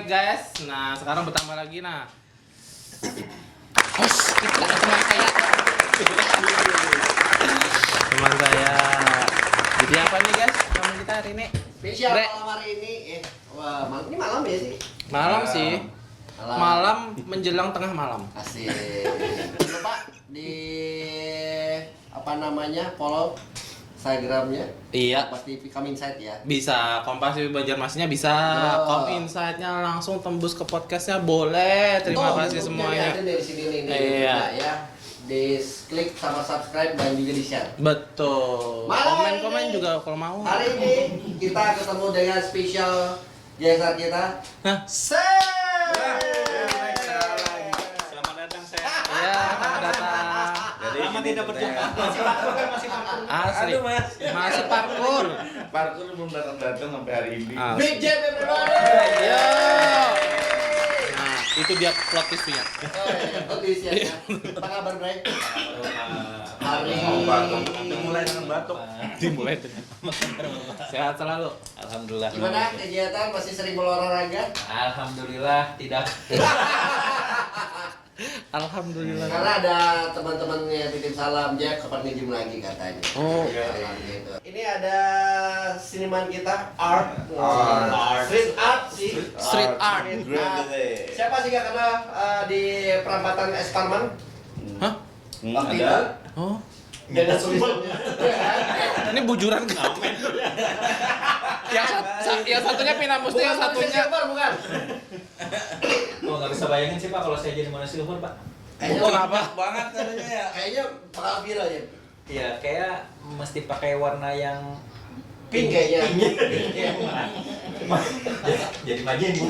back guys. Nah, sekarang bertambah lagi nah. Teman saya. Jadi apa nih guys? Teman kita hari ini? Spesial malam hari ini. Ini malam ya sih? Malam sih. Malam menjelang tengah malam. Asik. Jangan lupa di follow Instagramnya. Iya. Kompas TV Come Inside ya. Bisa Kompas TV Banjarmasnya bisa. Come Inside-nya langsung tembus ke podcastnya boleh. Terima kasih semuanya. Ada dari sini nih. Iya. Ya. Di klik sama subscribe dan juga di share. Betul. Komen juga kalau mau. Hari ini kita ketemu dengan spesial jasa kita. Hah? Selamat datang saya. Iya, selamat datang. Jadi lama tidak berjumpa. Masih parkur kan masih parkur. Asli. Aduh mas. Masih parkur. Parkur belum datang sampai hari ini. Big Jam everybody. Yo. Nah, itu dia plot twist-nya. Apa kabar, Bray? Hari Dimulai dengan batuk. Dimulai dengan sehat selalu. Alhamdulillah. gimana kegiatan? Masih sering berolahraga? Alhamdulillah tidak. Alhamdulillah. Karena ada teman-temannya titip salam, Jack kapan nge-gym lagi katanya. Oh. Gitu. Ini ada seniman kita, art. Art. Street art sih. Street art. Siapa sih gak kenal di perempatan Es Parman? Hah? Waktu itu. Ada. Oh. Dengan tulisannya. Ini bujuran kan? yang satunya Pina Musti, yang satunya Silver bukan? Oh nggak bisa bayangin sih Pak kalau saya jadi Mona Silver Pak. Kayaknya kenapa? Banget katanya ya. Kayaknya bakal viral ya. Iya kayak mesti pakai warna yang Pink kayaknya. jadi majin Bu.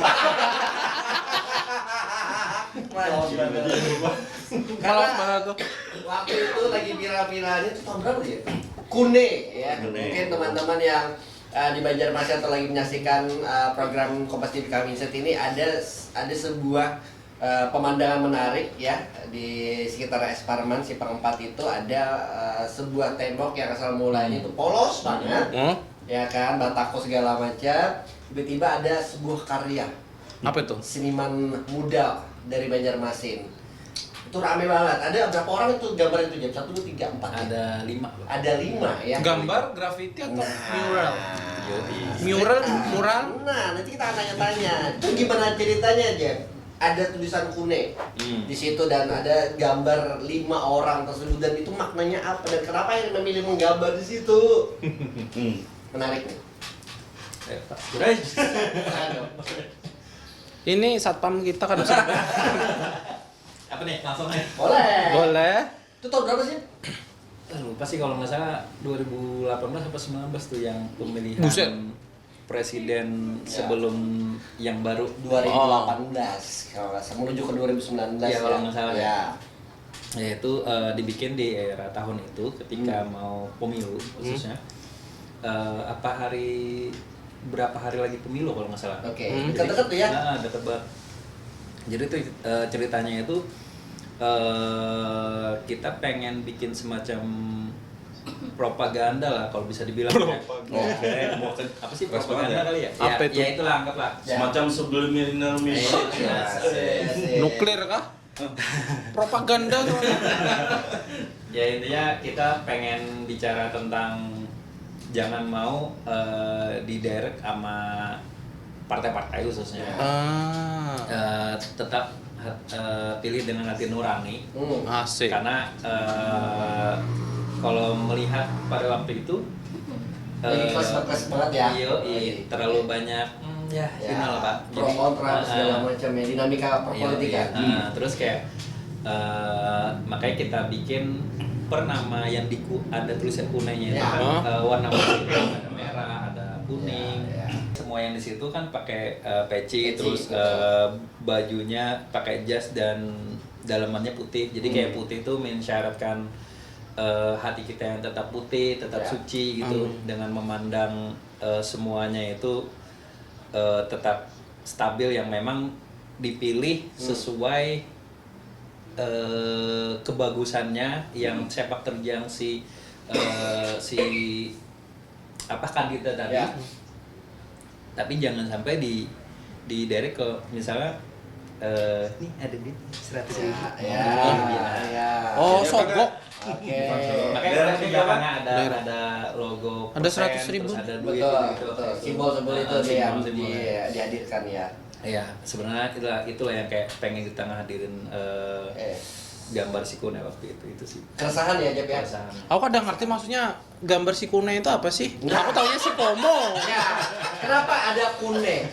Kalau mana tuh? Waktu itu lagi viral-viralnya itu tahun berapa ya? Kune ya. Kune. Mungkin teman-teman yang di Banjarmasin atau lagi menyaksikan program Kompas TV Kami Set ini ada sebuah pemandangan menarik ya di sekitar Es Parman Simpang 4 itu ada sebuah tembok yang asal mulanya itu polos banget ya kan, batako segala macam. Tiba-tiba ada sebuah karya Apa itu? seniman muda dari Banjarmasin. Itu rame banget. Ada berapa orang itu gambar itu jam 1, 2, 3, 4 Ada 5 Ada 5 ya. Gambar, grafiti atau mural? Mural. Mural? Nah, nanti kita akan tanya-tanya. Itu gimana ceritanya, Jeb? Ada tulisan Kune di situ dan ada gambar 5 orang tersebut dan itu maknanya apa dan kenapa yang memilih menggambar di situ? Menarik nih. Pak. Ini satpam kita kan bisa. Apa nih langsung nih? Boleh. Boleh. Itu tahun berapa sih? Lupa sih kalau nggak salah 2018 atau 19 tuh yang pemilihan Buset. presiden sebelum yang baru 2018 kalau nggak salah menuju ke 2019 ya kalau nggak salah ya. Ya itu dibikin di era tahun itu ketika mau pemilu khususnya berapa hari lagi pemilu kalau nggak salah. Oke, dekat-dekat tuh ya. Nah, deket banget. Jadi tuh ceritanya itu kita pengen bikin semacam propaganda lah kalau bisa dibilang. Apa sih propaganda kali ya? Apa itu? Ya itulah anggaplah. Semacam subliminal message. Nuklir kah? Propaganda tuh. Ya intinya kita pengen bicara tentang jangan mau diderek sama partai-partai khususnya. Tetap pilih dengan hati nurani. Asik. Karena kalau melihat pada waktu itu Kelas banget ya. iya, terlalu banyak ya final Pak. Pro kontra segala macam ya, dinamika perpolitik ya. Terus kayak makanya kita bikin per nama yang ada tulisan kunenya itu Ya. kan warna ada merah, ada kuning. Semua yang di situ kan pakai peci, terus bajunya pakai jas dan dalamannya putih. Jadi kayak putih itu mensyaratkan hati kita yang tetap putih, tetap suci gitu, dengan memandang semuanya itu tetap stabil yang memang dipilih sesuai kebagusannya yang sepak terjang si kandidat tadi. Tapi jangan sampai di direct ke misalnya nih ada duit 100.000. Ya. Oh, Jadi, sogok. Oke. Makanya Daerah di juga, belakangnya Daerah. ada logo Ada persen, 100.000. terus ada duit Betul, gitu. betul. Simbol-simbol itu dia yang Simbol-simbolnya. dihadirkan ya. Iya, sebenarnya itulah yang kayak pengen di tengah hadirin gambar si Kune waktu itu sih. Keresahan ya, Jep ya. Keresahan. Aku kadang ngerti maksudnya gambar si Kune itu apa sih? Nah. Aku taunya si Komo. Ya. Kenapa ada kune?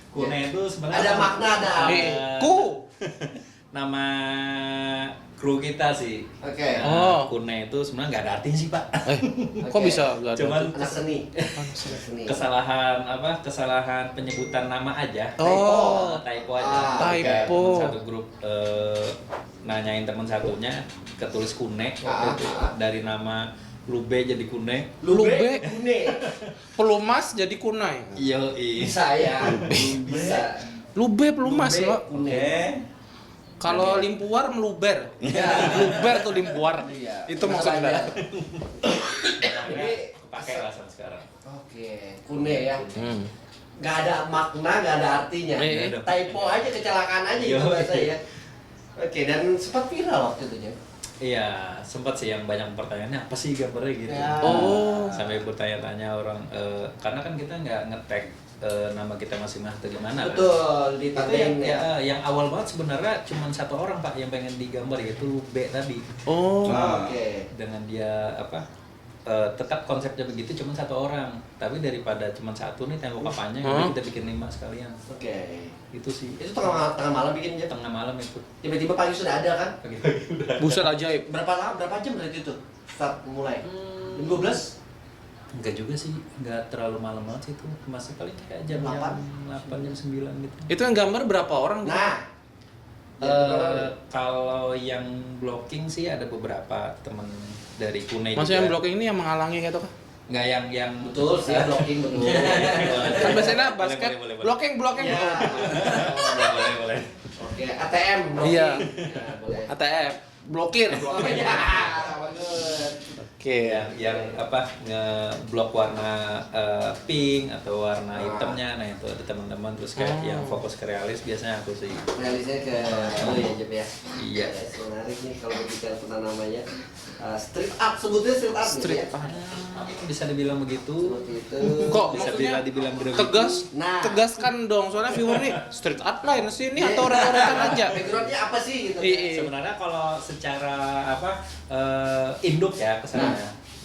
Kune itu sebenarnya Ada makna, ada arti. Ku. Nama kru kita sih. Oke. Oh. Kune itu sebenarnya nggak ada artinya sih Pak. Kok Oke. bisa gak ada? Cuman Anak seni. Anak seni. kesalahan penyebutan nama aja. Oh. Typo aja. Ah, Ketika typo. teman satu grup nanyain teman satunya ketulis Kune Ah, waktu itu. ah. Dari nama Lube jadi Kune. Lube. Kune. Pelumas jadi kunai. Yo Bisa ya. Bisa. Lube pelumas Lube, loh. Kune. Kalau limpuar meluber. Iya. Luber tuh limpuar. Iya. Itu maksudnya. Ini pakai lah sampai sekarang. Oke, kune ya. Hmm. Gak ada makna, gak ada artinya. Iya. Typo aja, kecelakaan aja itu Yo. bahasa ya. Oke, dan sempat viral waktu itu ya. Iya, sempat sih yang banyak pertanyaannya apa sih gambarnya gitu. Ya. Oh. Sampai bertanya-tanya orang karena kan kita nggak nge-tag nama kita masing-masing atau gimana kan. Betul, di Itu tandem ya. yang awal banget sebenarnya cuma satu orang Pak yang pengen digambar yaitu B tadi. Oh. Oke. Dengan dia tetap konsepnya begitu cuma satu orang. Tapi daripada cuma satu nih tembok apanya Huh? kita bikin 5 sekalian. Oke. Itu sih Itu tengah malam bikin aja. tengah malam itu. Tiba-tiba pagi sudah ada kan? Pagi-pagi udah. Buset ajaib. Berapa jam berarti itu? Start mulai. Jam 12? Enggak juga sih, enggak terlalu malam banget sih itu. Masih paling kayak jam 8? 8 jam 9 gitu. Itu yang gambar berapa orang? Nah. Kalau yang blocking sih ada beberapa temen dari Kune Maksudnya yang juga. blocking ini yang menghalangi gitu kan? Enggak yang Betul sih, blocking betul. Kan biasanya basket boleh. blocking. Ya. boleh. Oke, ATM blocking. Iya. Ya, boleh. ATM blokir. Oh iya, bagus. Oke. yang ngeblok warna pink atau warna hitamnya, nah itu ada teman-teman terus kayak yang fokus ke realis biasanya aku sih. Realisnya ke lu ya, Jep ya. Iya. Yes, menarik nih kalau berbicara tentang namanya street art, sebutnya street art gitu Street ya. art. Bisa dibilang begitu. Seperti itu. Kok Bisa maksudnya dibilang graffiti. Nah. tegaskan dong soalnya viewer nih street art lain sih ini atau orang-orang aja. Backgroundnya apa sih gitu? Iya. Sebenarnya kalau secara induk ya kesannya.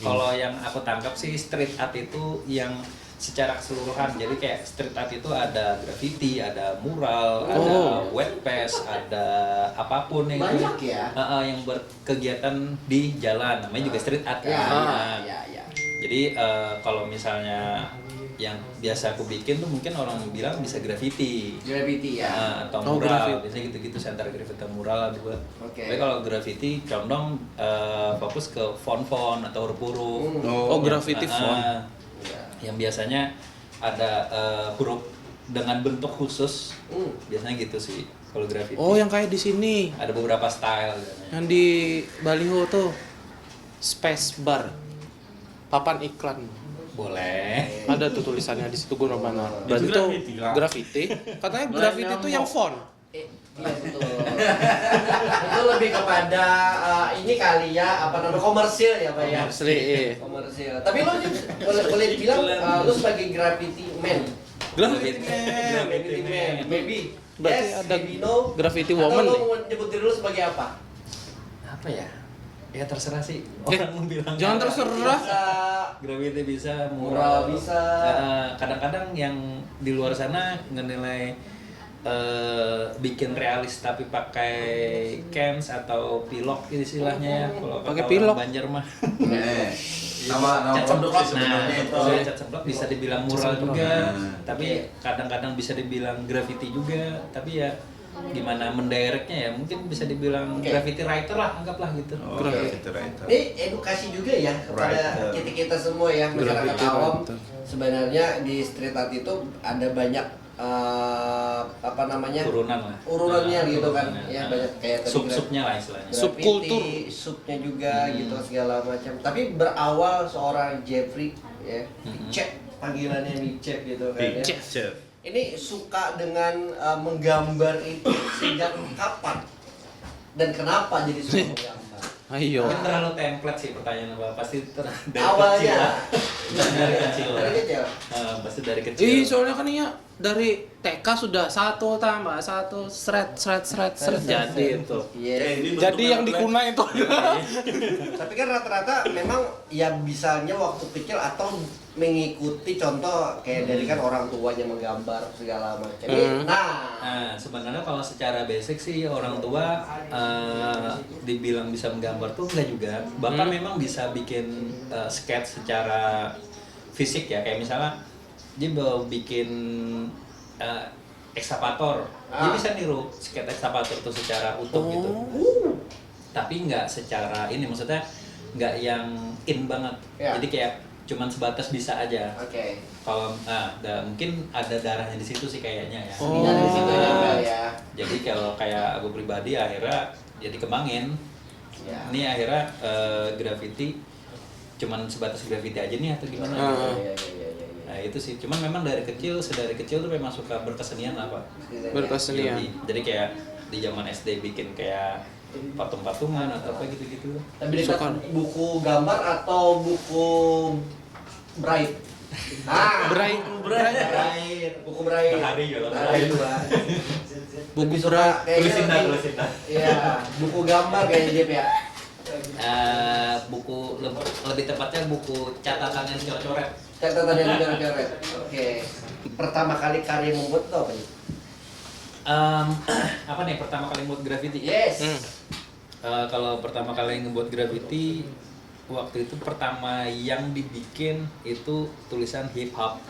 Kalau yang aku tangkap sih street art itu yang secara keseluruhan. Jadi kayak street art itu ada graffiti, ada mural, ada wet paste, ada apapun yang Banyak ya? yang berkegiatan di jalan. Namanya juga street art kan. Ya, Nah, ya. Jadi kalau misalnya yang biasa aku bikin tuh mungkin orang bilang bisa graffiti. Graffiti ya. Atau Oh, mural, graffiti. biasanya gitu-gitu antara graffiti atau mural lah dua. Oke. Tapi kalau graffiti condong fokus ke font-font atau huruf-huruf. Oh, graffiti Yang, font. Ya. Yang biasanya ada huruf dengan bentuk khusus, biasanya gitu sih kalau graffiti. Oh, yang kayak di sini. Ada beberapa style biasanya. Yang di baliho tuh space bar. Papan iklan. Boleh. Ada tuh tulisannya di situ guna mana. Itu Berarti tuh graffiti, Kak. graffiti. Katanya graffiti itu yang font. Iya betul. Itu lebih kepada ini kali ya, apa namanya, komersil ya Pak ya. Asli. Komersil. Tapi lo boleh dibilang lo sebagai graffiti man. Graffiti Graffiti man, maybe. Berarti Yes, ada maybe no. graffiti Atau woman lo nih. mau nyebut diri lo sebagai apa? Apa ya? Ya terserah sih. Eh, Orang mau bilang jangan apa. terserah. Bisa. Graffiti bisa, Mural bisa. Kadang-kadang yang di luar sana ngenilai bikin realis tapi pakai cans atau pilok istilahnya ya. Kalau kata Pakai orang pilok. Banjar mah. Nama Cat produk semprot. sih sebenarnya itu. Cat semprot bisa dibilang mural juga, tapi kadang-kadang bisa dibilang graffiti juga. Tapi ya gimana mendirectnya ya, mungkin bisa dibilang Oke. graffiti writer lah, anggaplah gitu. Oh, Graffiti. itu right. Ini edukasi juga ya kepada kita semua ya, masyarakat Graffiti awam. writer. Sebenarnya di street art itu ada banyak apa namanya, Urunan lah. urunannya gitu kan, urunannya. ya banyak kayak tadi Sub-subnya lah istilahnya. graffiti, Subkultur. subnya juga gitu segala macam. Tapi berawal seorang Jeffrey ya, Micep, panggilannya Micep gitu kan ya. Micep. ini suka dengan menggambar itu sejak kapan? Dan kenapa jadi suka menggambar? Ayo. Mungkin terlalu template sih pertanyaan apa. Pasti dari Awalnya. kecil lah. Dari kecil lah. Dari kecil. Pasti dari kecil. Soalnya kan iya dari TK sudah 1 tambah 1 seret jadi itu. Iya. Jadi yang dikuna itu. Tapi kan rata-rata memang ya bisanya waktu kecil atau mengikuti contoh kayak dari kan orang tuanya menggambar segala macam. Nah, sebenarnya kalau secara basic sih orang tua dibilang bisa menggambar tuh enggak juga. Bahkan memang bisa bikin sketch secara fisik ya. Kayak misalnya dia mau bikin ekskavator, dia bisa niru sketch ekskavator tuh secara utuh gitu. Tapi nggak secara ini, maksudnya nggak yang in banget. Ya. Jadi kayak cuman sebatas bisa aja. Oke. Kalau mungkin ada darahnya di situ sih kayaknya ya. Ini dari situ juga ya. Jadi kalau kayak aku pribadi akhirnya jadi kembangin. Ya. Ini akhirnya graffiti cuman sebatas graffiti aja nih atau gimana? Iya. Nah itu sih, cuman memang dari kecil tuh memang suka berkesenian apa? Berkesenian. Jadi kayak di zaman SD bikin kayak patung-patungan atau apa gitu-gitu. Tapi dekat buku gambar atau buku braille? Braille. Buku braille. Berhari ya, Buku tulisin dah. Iya, buku gambar kayaknya Jep ya. Buku lebih tepatnya buku catatan yang coret-coret. Catatan yang coret-coret. Oke. Pertama kali karya membuat itu apa nih? Apa nih pertama kali buat graffiti? Yes. Kalau pertama kali ngebuat graffiti waktu itu pertama yang dibikin itu tulisan hip hop.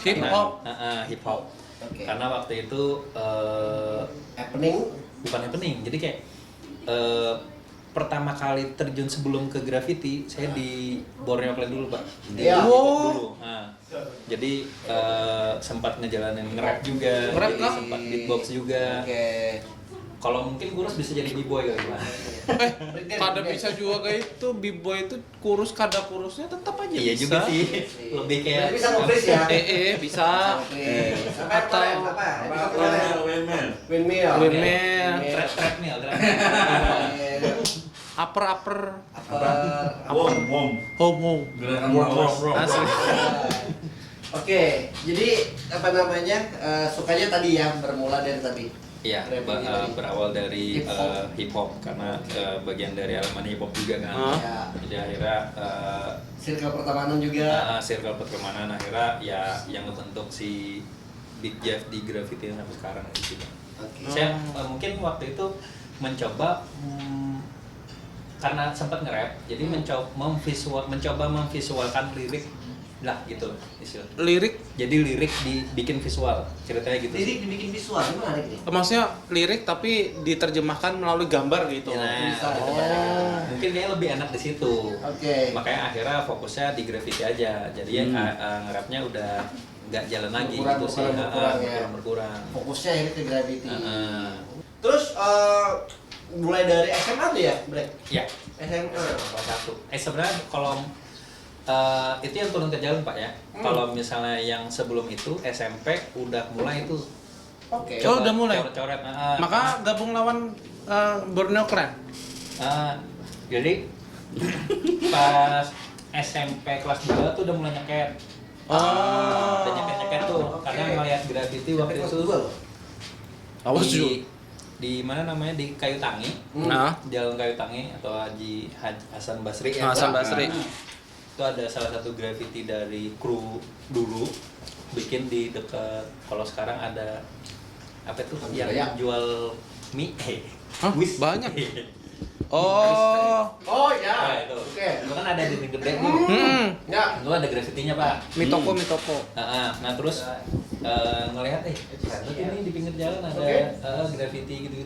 Hip hop. Hip hop. Oke. Karena waktu itu Happening. bukan happening. Jadi kayak pertama kali terjun sebelum ke graffiti saya di Borneo Clan dulu, Pak. Di Iya. hip hop dulu. Jadi sempat ngejalanin nge-rap juga, Nge-rap jadi kah? sempat beatbox juga. Oke. Kalau mungkin kurus bisa jadi b-boy kali, Pak. Kada bisa juga kayak itu B-boy itu kurus kada kurusnya tetap aja Iya bisa. juga sih. Lebih kayak Berarti bisa nge-freeze ya? Bisa. Apa Atau Windmill. Windmill. trap nih, upper Wom. homo. Gerakan lawas. Asli. Oke, jadi apa namanya? Sukanya tadi ya bermula dari tadi. Iya, berawal dari hip hop karena bagian dari elemen hip hop juga kan. Ya. Jadi akhirnya Circle pertemanan juga. circle pertemanan akhirnya ya yang ngebentuk si Big Jeff di graffiti yang sampai sekarang gitu. Oke. Saya mungkin waktu itu mencoba karena sempat nge-rap, jadi mencoba memvisualkan lirik lah gitu loh istilah. Lirik, Jadi lirik dibikin visual, ceritanya gitu. Lirik dibikin visual gimana nih? maksudnya lirik tapi diterjemahkan melalui gambar gitu. Nah, Bisa. mungkin dia lebih enak di situ. Oke. Makanya akhirnya fokusnya di graffiti aja. Jadi ya nge-rapnya udah nggak jalan lagi gitu sih. Berkurang. Fokusnya ini ke gravity. Heeh. Terus mulai dari SMA tuh ya, Bre? Ya, SMA. salah satu. Sebenarnya kalau itu yang turun ke jalan Pak ya. Kalau misalnya yang sebelum itu SMP udah mulai itu. Oke. Oh, udah mulai? Coret-coret. Maka gabung lawan Borneo Clan. Jadi pas SMP kelas 2 tuh udah mulai nyeket. Udah nyeket tuh. Oke. Karena ngeliat graffiti waktu Kelas itu dua loh. Awas Ju. di mana namanya di Kayu Tangi. Nah, Jalan Kayu Tangi atau Haji Hasan Basri ya. Hasan Basri. Itu ada salah satu graffiti dari kru dulu bikin di dekat, kalau sekarang ada apa tuh yang Jaya. jual mie Hah? Wis. Banyak? Oh, Oh ya. Nah, itu. Oke. Itu kan ada di gede tuh. Ya. Itu ada graffitinya Pak. Mitoko. Nah terus ngelihat ini di pinggir jalan ada graffiti gitu.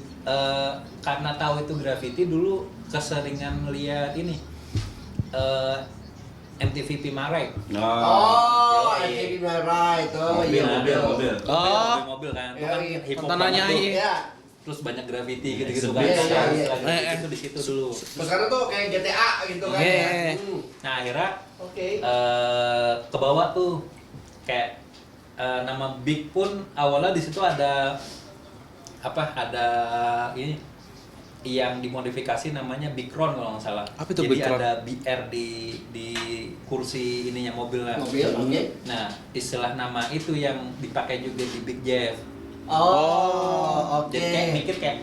Karena tahu itu graffiti dulu keseringan lihat ini MTV Pimarai. Oh, Yoi. MTV Marah itu. Iya, Mobil. Mobil kan. Itu Iya, kan iya. hip hop Tontonannya banget tuh. iya. Terus banyak graffiti gitu-gitu kan. Iya, iya, iya. Itu di situ dulu. Terus sekarang tuh kayak GTA gitu kan. Iya. Ya. Nah akhirnya Oke. ke bawah tuh kayak nama Big pun awalnya di situ ada ini yang dimodifikasi namanya Big Ron kalau nggak salah. Apa itu Jadi Big Ron? ada BR di kursi ininya mobilnya. Mobil, oke. Nah, istilah nama itu yang dipakai juga di Big Jeff. Oh, oke. Jadi kayak mikir kayak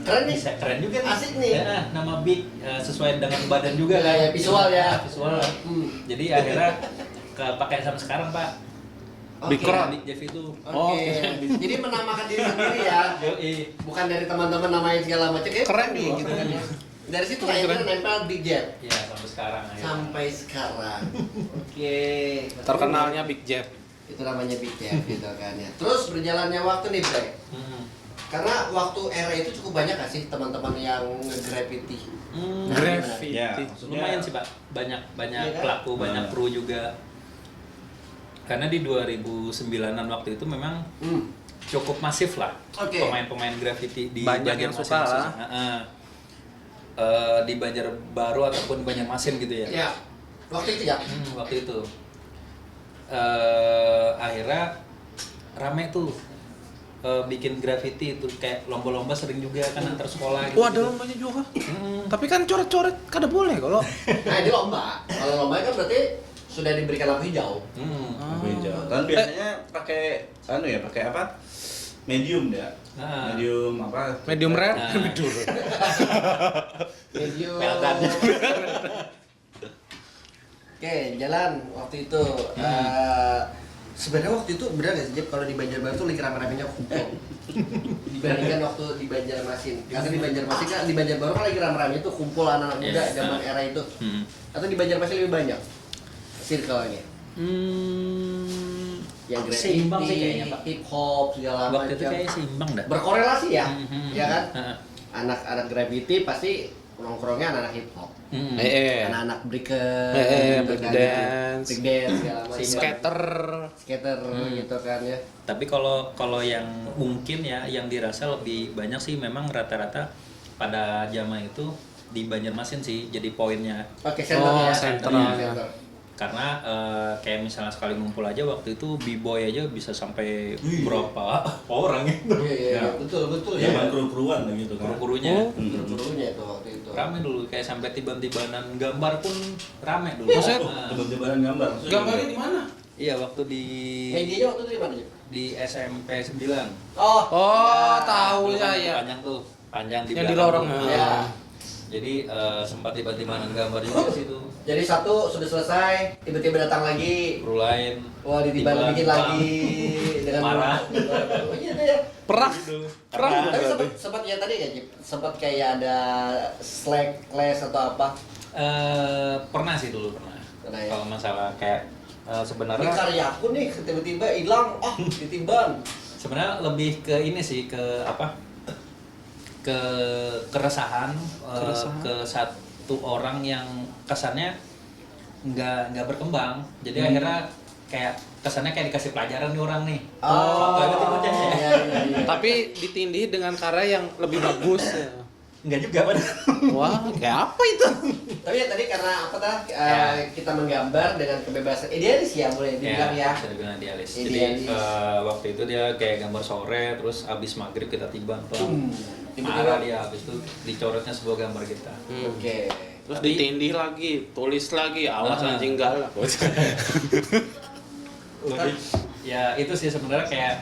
Keren nih. bisa keren juga nih. Asik nih. Ya, nama Big sesuai dengan badan juga kan. Ya, visual ya. Visual. Hmm. Jadi akhirnya kepakai sampai sekarang, Pak. Big Oke. Ron. Big Jeff itu. Oke. Jadi menamakan diri sendiri ya. Yoi. Bukan dari teman-teman namain segala macam. Kayak Keren nih nih, gitu keren. kan ya. Dari situ Keren, akhirnya keren. nempel Big Jeff. Ya, sampai sekarang akhirnya. Sampai sekarang. Oke. Terkenalnya Big Jeff. Itu namanya Big Jeff gitu kan ya. Terus berjalannya waktu nih, Bre. Hmm. Karena waktu era itu cukup banyak gak sih teman-teman yang nge-graffiti? Hmm. Graffiti. Ya, maksudnya Lumayan sih, Pak. Banyak Iya kan? pelaku, banyak Nah. kru juga. Karena di 2009-an waktu itu memang Hmm. cukup masif lah Oke. pemain-pemain graffiti di Banyak yang Banjarmasin suka khususnya. lah. Di Banjarbaru ataupun Banjarmasin gitu ya. Ya. Waktu itu ya. Waktu itu akhirnya rame tuh bikin graffiti itu kayak lomba-lomba sering juga kan antar sekolah gitu. Wah, ada lombanya juga. Tapi kan coret-coret kada boleh kalau. Nah, ini lomba. Kalau lomba kan berarti sudah diberikan lampu hijau. lampu hijau. Kan biasanya pakai pakai apa? Medium ya. Ah. Medium apa? Medium rare. Nah. Medium. Peldan. Oke, jalan waktu itu. Sebenarnya waktu itu benar nggak sih, Jep, kalau di Banjarbaru tuh lagi rame-ramenya kumpul dibandingkan waktu di Banjarmasin. Karena di Banjarmasin kan, di Banjarbaru kan lagi rame-rame tuh kumpul anak-anak muda Yes. zaman era itu. Atau di Banjarmasin lebih banyak circle-nya. Yang Seimbang sih graffiti, kayaknya, Pak. hip hop segala Waktu itu macam. kayaknya seimbang dah. Berkorelasi ya, ya kan? Heeh. Anak-anak graffiti pasti nongkrongnya anak-anak hip hop. Anak-anak breaker, break kan, dance. break dance segala macam. Skater. Skater gitu kan ya. Tapi kalau yang mungkin ya yang dirasa lebih banyak sih memang rata-rata pada zaman itu di Banjarmasin sih jadi poinnya. Oke, center Oh, ya. center. Center. Karena kayak misalnya sekali ngumpul aja waktu itu b-boy aja bisa sampai berapa orang itu Iya, iya, Ya. betul Ya, ya. kru-kruan gitu kan. guru-gurunya. Oh. Guru-gurunya itu waktu itu. Rame dulu kayak sampai tiban-tibanan gambar pun rame dulu. Maksudnya? Nah, Tiba-tibaran gambar. Maksudnya Gambarnya di mana? iya waktu Medianya waktu itu di mana, Jep? di SMP 9. Oh, Oh, ya. tahu ya. Panjang tuh, panjang di Yang di belakang lorong. tuh. Ya. Jadi sempat tiba-tibanan gambar juga sih tuh. Jadi satu sudah selesai, tiba-tiba datang lagi. Kru lain. Wah, ditiban bikin lagi dengan Marah. Oh iya itu ya. Perah. Perah. Tapi sempat ya tadi nggak, Jep? Sempat kayak ada slack class atau apa? Pernah sih dulu pernah. Pernah ya? Kalau masalah kayak Ini sebenarnya karya aku nih tiba-tiba hilang, ditiban. sebenarnya lebih ke ini sih ke apa? Ke keresahan, Keresahan. ke satu orang yang kesannya nggak berkembang. Jadi akhirnya kayak kesannya kayak dikasih pelajaran nih orang nih. Waktu itu bocah ya. iya, iya. Tapi ditindih dengan karya yang lebih bagus. Ya. Enggak juga padahal. Wah, kayak apa itu? Tapi ya tadi karena apa Ya. kita menggambar dengan kebebasan idealis ya boleh dibilang ya. Bisa dibilang idealis. Idealis. Jadi waktu itu dia kayak gambar sore, terus abis maghrib kita tiban tuh. Tiba-tiba. Marah dia, abis itu dicoretnya sebuah gambar kita. Oke. Terus Tapi- ditindih lagi, tulis lagi, awas Ah. anjing galak. Ya itu sih sebenarnya kayak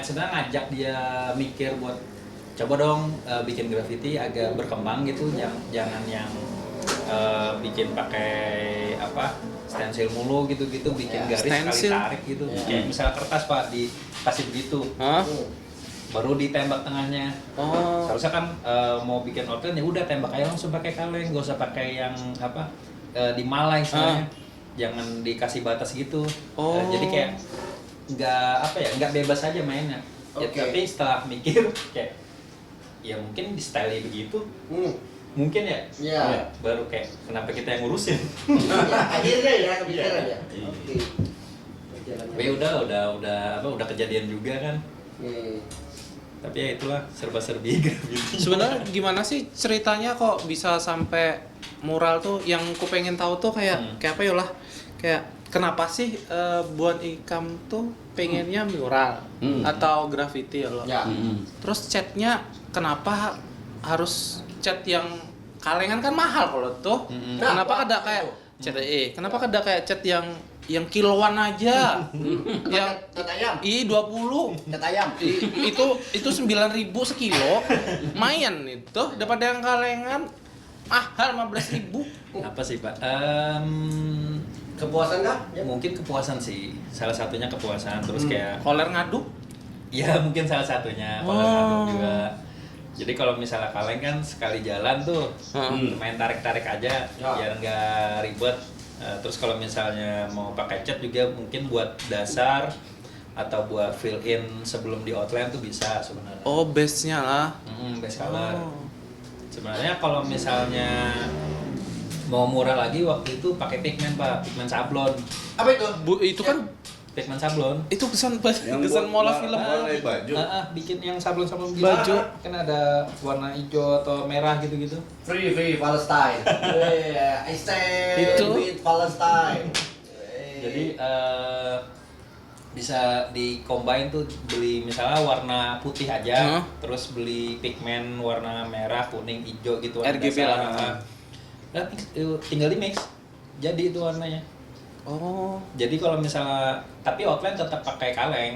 sebenarnya ngajak dia mikir buat coba dong bikin graffiti agak berkembang gitu, jangan yang bikin pakai apa stensil mulu gitu-gitu, bikin Ya, garis stensil. sekali tarik gitu. Ya. Kayak misalnya kertas Pak dikasih begitu, Hah? baru ditembak tengahnya. Oh. Seharusnya kan mau bikin outline ya udah tembak aja langsung pakai kaleng, gak usah pakai yang apa dimalai istilahnya. Jangan dikasih batas gitu. Oh. Jadi kayak nggak bebas aja mainnya. Ya, Oke. tapi setelah mikir kayak ya mungkin di style begitu mungkin ya. Ya. Baru kayak kenapa kita yang ngurusin. Akhirnya ya kepikiran ya. Iya. Oke. Tapi udah kejadian juga kan. Tapi ya itulah serba-serbi graffiti. Sebenarnya gimana sih ceritanya kok bisa sampai mural tuh? Yang ku pengen tahu tuh kayak apa ya lah? Kayak kenapa sih Buan Ikam tuh pengennya mural atau graffiti ya lo? Ya. Terus catnya kenapa harus cat yang kalengan kan mahal kalau tuh? Kenapa ada kayak cat kenapa ada kayak cat yang kiloan aja? yang Cat ayam. 20. Cat ayam. Itu 9.000 sekilo. Lumayan itu daripada yang kalengan mahal 15.000. Apa sih Pak? Kepuasan kah? Ya. Mungkin kepuasan sih, salah satunya kepuasan. Terus kayak Koler ngaduk. ya mungkin salah satunya kalau ngaduk juga. Jadi kalau misalnya kaleng kan sekali jalan tuh main tarik-tarik aja biar nggak ribet. Terus kalau misalnya mau pakai cat juga mungkin buat dasar atau buat fill in sebelum di outline tuh bisa sebenarnya. Oh, base-nya lah. Base color. Sebenarnya kalau misalnya mau murah lagi waktu itu pakai pigmen Pak, pigmen sablon. Apa itu? Itu kan Pigmen sablon. itu kesan Yang kesan buat mola film. warna baju. Bikin yang sablon-sablon gitu. Baju. Kan ada warna hijau atau merah gitu-gitu. Free Palestine. I stand Itu. with Palestine. Jadi bisa di combine tuh, beli misalnya warna putih aja, terus beli pigmen warna merah, kuning, hijau gitu warna RGB dasar. lah. Nah, tinggal di mix. Jadi itu warnanya. Oh, Jadi kalau misalnya tapi outline tetap pakai kaleng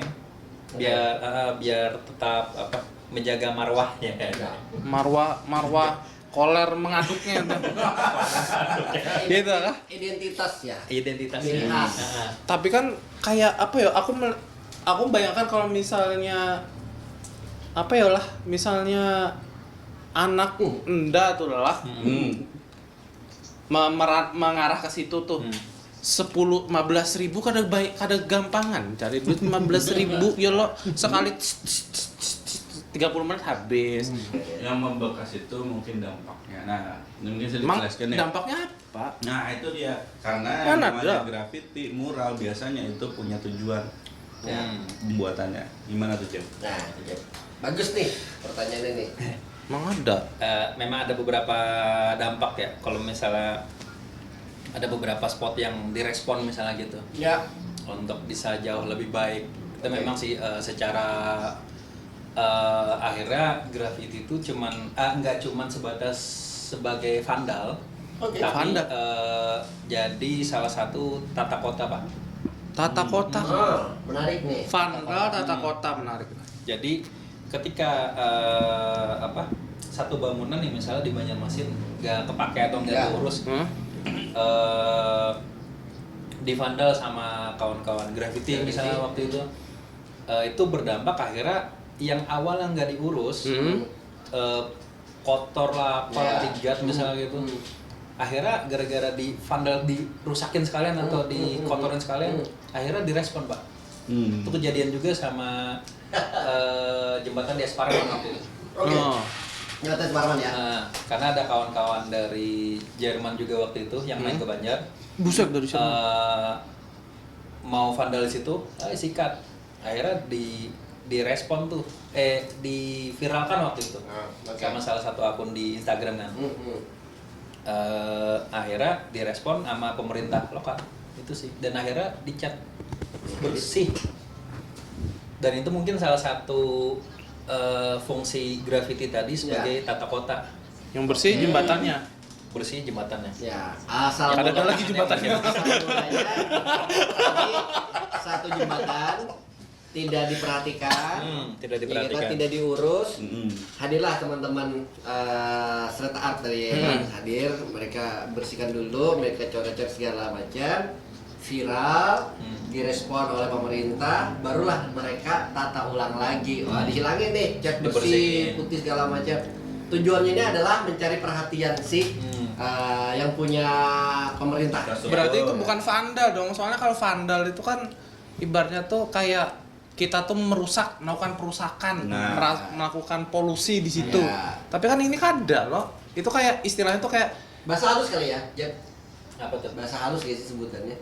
biar tetap menjaga marwahnya. marwah koler mengaduknya tuh. Gitu kah? Identitas ya. Identitasnya. Ciri khas. Tapi kan kayak apa ya? Aku bayangkan kalau misalnya apa ya lah, misalnya anak enda tuh lah mengarah ke situ tuh. 10-15 ribu kada baik, kada gampangan cari duit 15 ribu ya lo sekali 30 menit habis. Yang membekas itu mungkin dampaknya. Nah, mungkin saya Emang dijelaskan ya. dampaknya apa? Nah, itu dia. Karena Mana namanya ada? graffiti mural biasanya itu punya tujuan pembuatannya. Gimana tuh, Cem? Nah, itu. Bagus nih pertanyaannya nih. Emang ada. Memang ada beberapa dampak ya. Kalau misalnya ada beberapa spot yang direspon misalnya gitu, Ya. untuk bisa jauh lebih baik. Itu memang sih secara akhirnya graffiti itu nggak cuman sebatas sebagai vandal, Oke. tapi Vandal. jadi salah satu tata kota Pak. Tata kota. Menarik nih. Vandal tata kota menarik. Jadi ketika satu bangunan nih misalnya di Banjarmasin nggak kepake atau nggak diurus, di vandal sama kawan-kawan graffiti misalnya waktu itu berdampak akhirnya yang awalnya nggak diurus, kotor lah, digat misalnya gitu, akhirnya gara-gara di vandal dirusakin sekalian atau dikotorin sekalian, akhirnya direspon Pak. Itu kejadian juga sama jembatan di Esparman waktu itu. Oke. Jembatan Suparman ya. Karena ada kawan-kawan dari Jerman juga waktu itu yang main ke Banjar. Buset dari sana. Mau vandalis itu, sikat. Akhirnya direspon tuh, diviralkan waktu itu sama salah satu akun di Instagram kan. Akhirnya direspon sama pemerintah lokal itu sih, dan akhirnya dicat bersih. Dan itu mungkin salah satu fungsi graffiti tadi sebagai tata kota. Yang bersih jembatannya. Bersih jembatannya. Ya, asal Ada lagi jembatannya. asal mulanya, tadi satu jembatan tidak diperhatikan, Tidak ya kan, diperhatikan. tidak diurus. Hadirlah teman-teman street art dari hadir, mereka bersihkan dulu, mereka coret-coret segala macam, viral, direspon oleh pemerintah, barulah mereka tata ulang lagi. Wah, dihilangin nih, cat bersih, Dibersihin. putih segala macam. Tujuannya ini adalah mencari perhatian sih yang punya pemerintah. Berarti itu bukan vandal dong. Soalnya kalau vandal itu kan ibaratnya tuh kayak kita tuh melakukan perusakan, melakukan polusi di situ. Ya. Tapi kan ini kada loh. Itu kayak istilahnya tuh kayak Bahasa halus kali ya, Jeb. Apa tuh? Bahasa halus gitu sebutannya.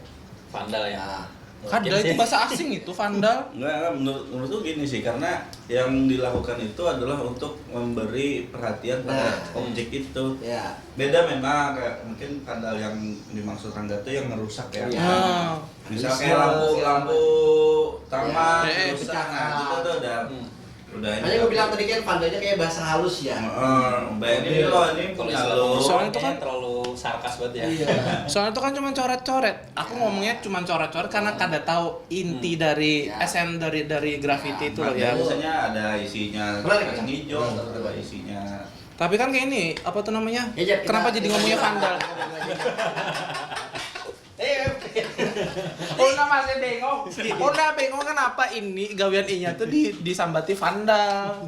Vandal ya. Ya, Vandal itu bahasa asing itu vandal. Enggak, menurut tuh gini sih, karena yang dilakukan itu adalah untuk memberi perhatian pada objek itu. Ya. Beda memang, kayak mungkin vandal yang dimaksud Rangga tuh yang ngerusak ya. Misal kayak lampu taman rusak, nah itu tuh udah Makanya gue bilang tadi kan vandalnya kayak bahasa halus ya. Bayangin loh, ini punya lo. Soalnya itu kan terlalu sarkas banget ya. Iya. Soalnya itu kan cuma coret-coret. Aku ngomongnya cuma coret-coret karena kada tahu inti dari esen dari graffiti itu loh ya. Biasanya ada isinya kacang hijau, ada isinya. Tapi kan kayak ini, apa tuh namanya? Ya, Jep, Kenapa jadi ngomongnya vandal? Una masih bengong. Una bengong kenapa ini gawian I-nya tuh disambati vandal.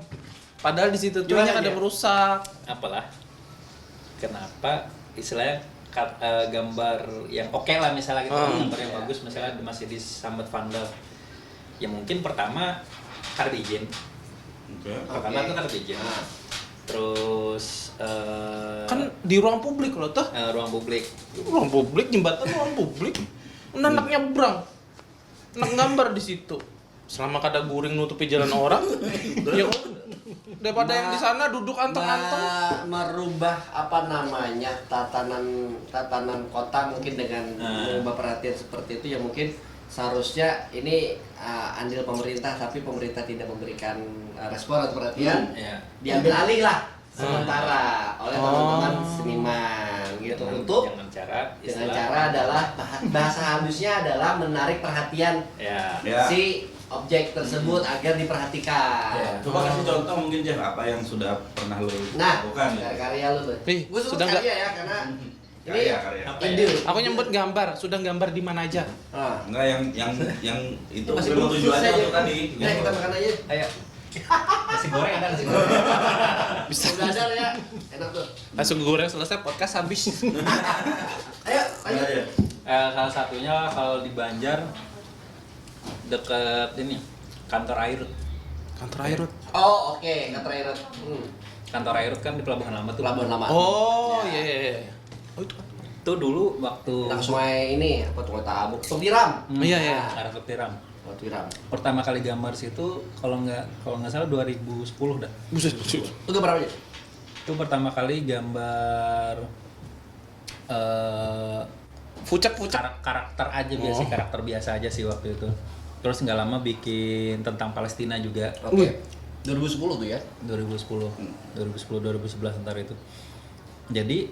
Padahal di situ tuh Gimana ada dia? merusak. Apalah. Kenapa istilahnya gambar yang oke lah misalnya gitu, gambar yang bagus misalnya masih disambat vandal. Ya mungkin pertama hardizin. Pertama itu hardizin. Terus Kan di ruang publik loh tuh. ruang publik. Ruang publik, jembatan ruang publik. Anak nyebrang. Anak gambar di situ. Selama kada guring nutupi jalan orang, ya daripada yang di sana duduk anteng-anteng. Merubah apa namanya tatanan kota mungkin dengan mengubah perhatian seperti itu ya mungkin seharusnya ini andil pemerintah, tapi pemerintah tidak memberikan respon atau perhatian, diambil alih lah sementara oleh teman-teman seniman gitu untuk dengan cara adalah bahasa halusnya adalah menarik perhatian Ya. si objek tersebut agar diperhatikan. Coba kasih contoh mungkin Jeff, apa yang sudah pernah lo lakukan ya? Karya lu tuh. Ih, Gue sebut sudah karya ya karena ini Karya. ide. Aku nyebut gambar, sudah gambar di mana aja? Enggak, yang itu Masih memang belum tujuannya selesai, untuk tadi. Nah, kita makan aja. Ayo. Nasi goreng ada nasi goreng. Bisa belajar ya. Enak tuh. Langsung goreng selesai podcast habis. Ayo, lanjut. Ayo. Salah satunya kalau di Banjar deket ini kantor Airut. Kantor Airut. Oh, oke, kata Rairat. Kantor Airut kan di Pelabuhan Lama tuh. Pelabuhan Lama. Oh, Ya. iya. Oh, itu. Itu dulu waktu Nah, sungai ini apa tuh kota Abu? Tiram. Iya, iya. arah ke Tiram. Oh, Tiram. Pertama kali gambar situ kalau nggak salah 2010 dah. Buset. Itu berapa aja? Itu pertama kali gambar Fucek. karakter aja biasa, karakter biasa aja sih waktu itu. Terus nggak lama bikin tentang Palestina juga. Oke. 2010 tuh ya. 2010 2011 ntar itu. Jadi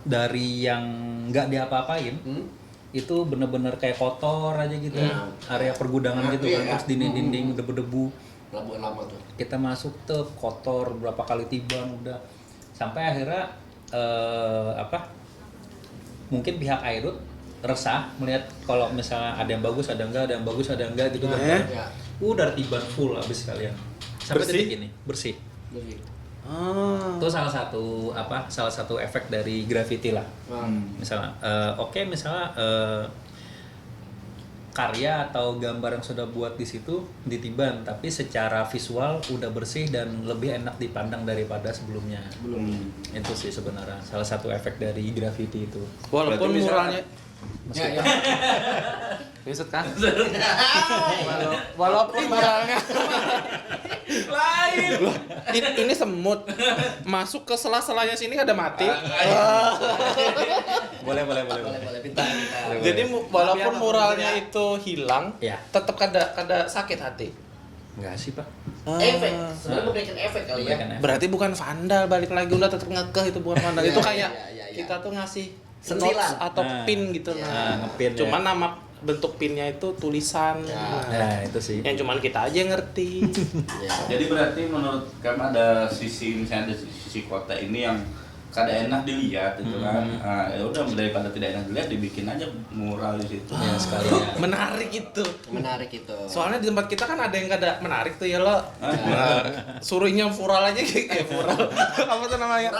dari yang nggak diapa-apain itu bener-bener kayak kotor aja gitu, area pergudangan gitu kan, terus dinding-dinding udah berdebu. Pelabuhan Lama tuh. Kita masuk tuh kotor berapa kali tiban udah, sampai akhirnya mungkin pihak Airut resah melihat kalau misalnya ada yang bagus ada enggak gitu kan. Ya. Udah tiban full abis kalian sampai Bersih? detik ini bersih. Bersih. Itu salah satu efek dari graffiti lah. Misalnya misalnya karya atau gambar yang sudah buat di situ ditiban, tapi secara visual udah bersih dan lebih enak dipandang daripada sebelumnya. Itu sih sebenarnya salah satu efek dari graffiti itu. Walaupun Berarti bisa- muralnya Ya. Maksud kan? Walaupun muralnya Lain. Loh, ini semut masuk ke sela-selanya sini ada mati. Boleh. Boleh pintar. Jadi walaupun muralnya itu hilang, Ya. tetap kada sakit hati. Enggak sih, Pak. Efek. Sebenarnya memberikan efek kali ya. Memberikan efek. Berarti bukan vandal, balik lagi udah tetap ngekeh itu bukan vandal. Ya, Itu ya, kayak ya. kita tuh ngasih Sentilan. notes atau Nah. pin gitu. ngepin ya. Cuman nama bentuk pinnya itu tulisan. Nah, itu sih. Yang cuman kita aja yang ngerti. Ya. Jadi berarti menurut kamu ada sisi, misalnya ada sisi kota ini yang kada enak dilihat gitu kan. Ya udah, daripada tidak enak dilihat dibikin aja mural di situ. Ya sekalian. Menarik itu. Menarik itu. Soalnya di tempat kita kan ada yang kada menarik tuh ya lo. Suruhnya mural aja kayak mural. Apa tuh namanya?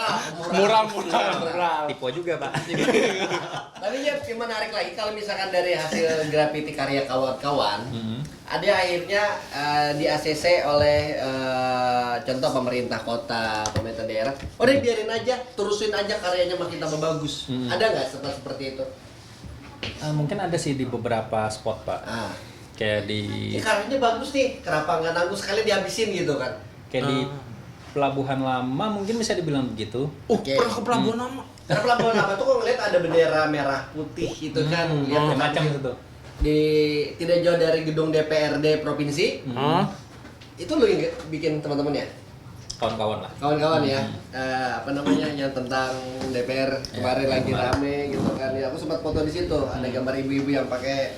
Mural. Tipe juga, Pak. Tapi ya yang menarik lagi kalau misalkan dari hasil graffiti karya kawan-kawan, ada akhirnya di ACC oleh contoh pemerintah kota, pemerintah daerah. Udah biarin aja, terusin aja karyanya makin tambah bagus. Ada nggak seperti itu? Mungkin ada sih di beberapa spot Pak. Kayak di Karetnya bagus nih, kenapa nggak nanggung sekali dihabisin gitu kan? kayak di Pelabuhan Lama mungkin bisa dibilang begitu. Oke. Pernah ke Pelabuhan Lama. Karena Pelabuhan Lama tuh kok ngeliat ada bendera merah putih itu kan, lihat Macam itu tuh. di tidak jauh dari gedung DPRD provinsi. Itu lu yang bikin teman-teman ya? Kawan-kawan lah. Kawan-kawan ya, apa namanya yang tentang DPR kemarin lagi rame gitu kan ya. Aku sempat foto di situ, ada gambar ibu-ibu yang pakai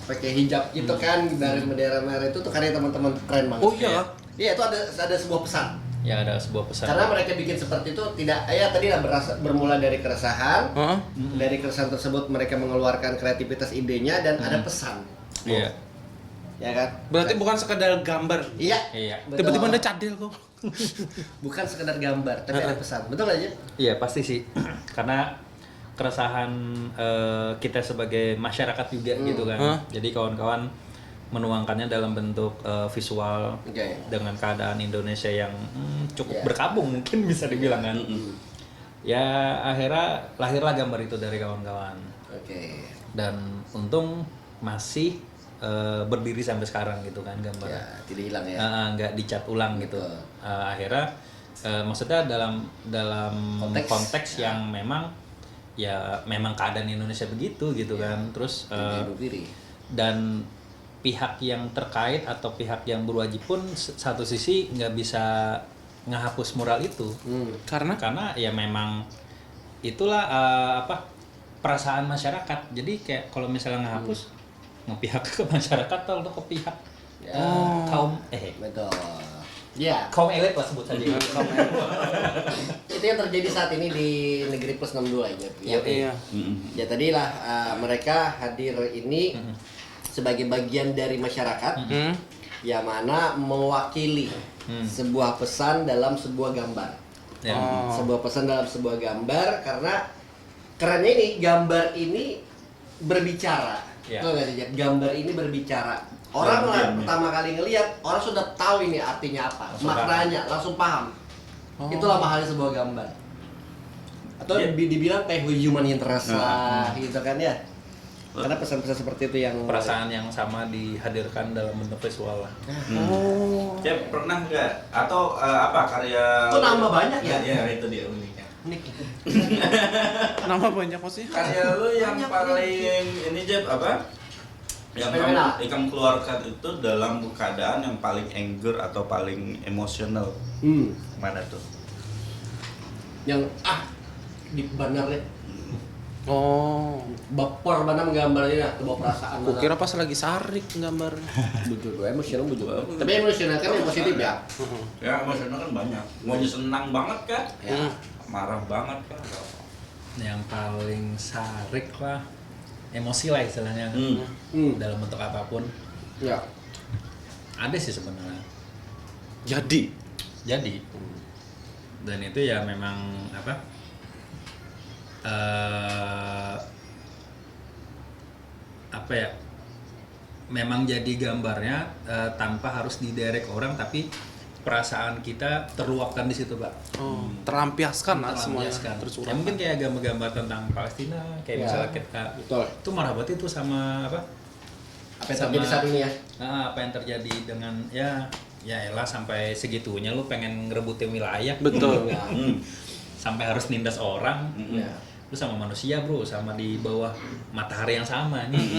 hijab gitu kan dari bendera merah itu tuh karya teman-teman, keren banget. Oh iya. Iya, itu ada sebuah pesan. Ya ada sebuah pesan. Karena mereka bikin seperti itu tidak, tadi lah bermula dari keresahan. Dari keresahan tersebut mereka mengeluarkan kreativitas idenya dan ada pesan. Iya. Ya kan? Berarti bukan sekedar gambar. Iya. Iya. Betul. Tiba-tiba ada cadel kok. Bukan sekedar gambar, tapi ada pesan. Betul aja? Iya pasti sih. Karena keresahan kita sebagai masyarakat juga gitu kan. Jadi kawan-kawan menuangkannya dalam bentuk visual dengan keadaan Indonesia yang cukup berkabung mungkin bisa dibilang kan. Ya akhirnya lahirlah gambar itu dari kawan-kawan. Oke. Dan untung masih berdiri sampai sekarang gitu kan gambarnya. Ya, tidak hilang ya. Nggak dicat ulang gitu. Akhirnya maksudnya dalam konteks yang memang keadaan Indonesia begitu gitu kan. Terus dan pihak yang terkait atau pihak yang berwajib pun satu sisi nggak bisa ngehapus mural itu. Karena ya memang itulah perasaan masyarakat. Jadi kayak kalau misalnya ngehapus ngepihak ke masyarakat atau ke pihak kaum betul. Ya. Kaum elit lah sebut saja. Itu yang terjadi saat ini di Negeri Plus 62 aja. Iya. Ya tadilah mereka hadir ini sebagai bagian dari masyarakat yang mana mewakili sebuah pesan dalam sebuah gambar. Sebuah pesan dalam sebuah gambar, karena kerennya ini gambar ini berbicara. Tuh nggak sih, gambar ini berbicara. Orang pertama kali ngelihat, orang sudah tahu ini artinya apa, maknanya langsung paham. Itulah mahalnya sebuah gambar. Atau dibilang kayak human interest lah, gitu kan ya. Karena pesan-pesan seperti itu yang perasaan yang sama dihadirkan dalam bentuk visual lah. Cep, pernah nggak? Atau apa karya? Itu nambah banyak ya? Ya itu dia uniknya. Nama banyak maksudnya. Karya lu yang paling ini Jeb apa? Yang kamu keluarkan itu dalam keadaan yang paling anger atau paling emosional. Mana tuh? Yang deep bener deh. Baper mana menggambarnya, kebawa perasaan. Aku kira pas lagi sarik gambar. Betul, emosional betul. Tapi emosional kan yang positif ya. Ya emosional kan banyak. Mau senang banget kan? Ya. Marah banget kan? Yang paling sarik lah, emosi lah istilahnya. Dalam bentuk apapun. Ya. Ada sih sebenarnya. Jadi. Dan itu ya memang apa? Apa ya? Memang jadi gambarnya tanpa harus diderek orang, tapi perasaan kita terluapkan di situ, Pak. Terlampiaskan lah semuanya. Ya mungkin kayak gambar-gambar tentang Palestina, kayak misalnya kita itu marah banget itu sama apa yang terjadi saat ini ya. Apa yang terjadi dengan ya elah sampai segitunya lu pengen ngerebutin wilayah. Betul. Sampai harus nindas orang. Lu sama manusia, Bro, sama di bawah matahari yang sama nih.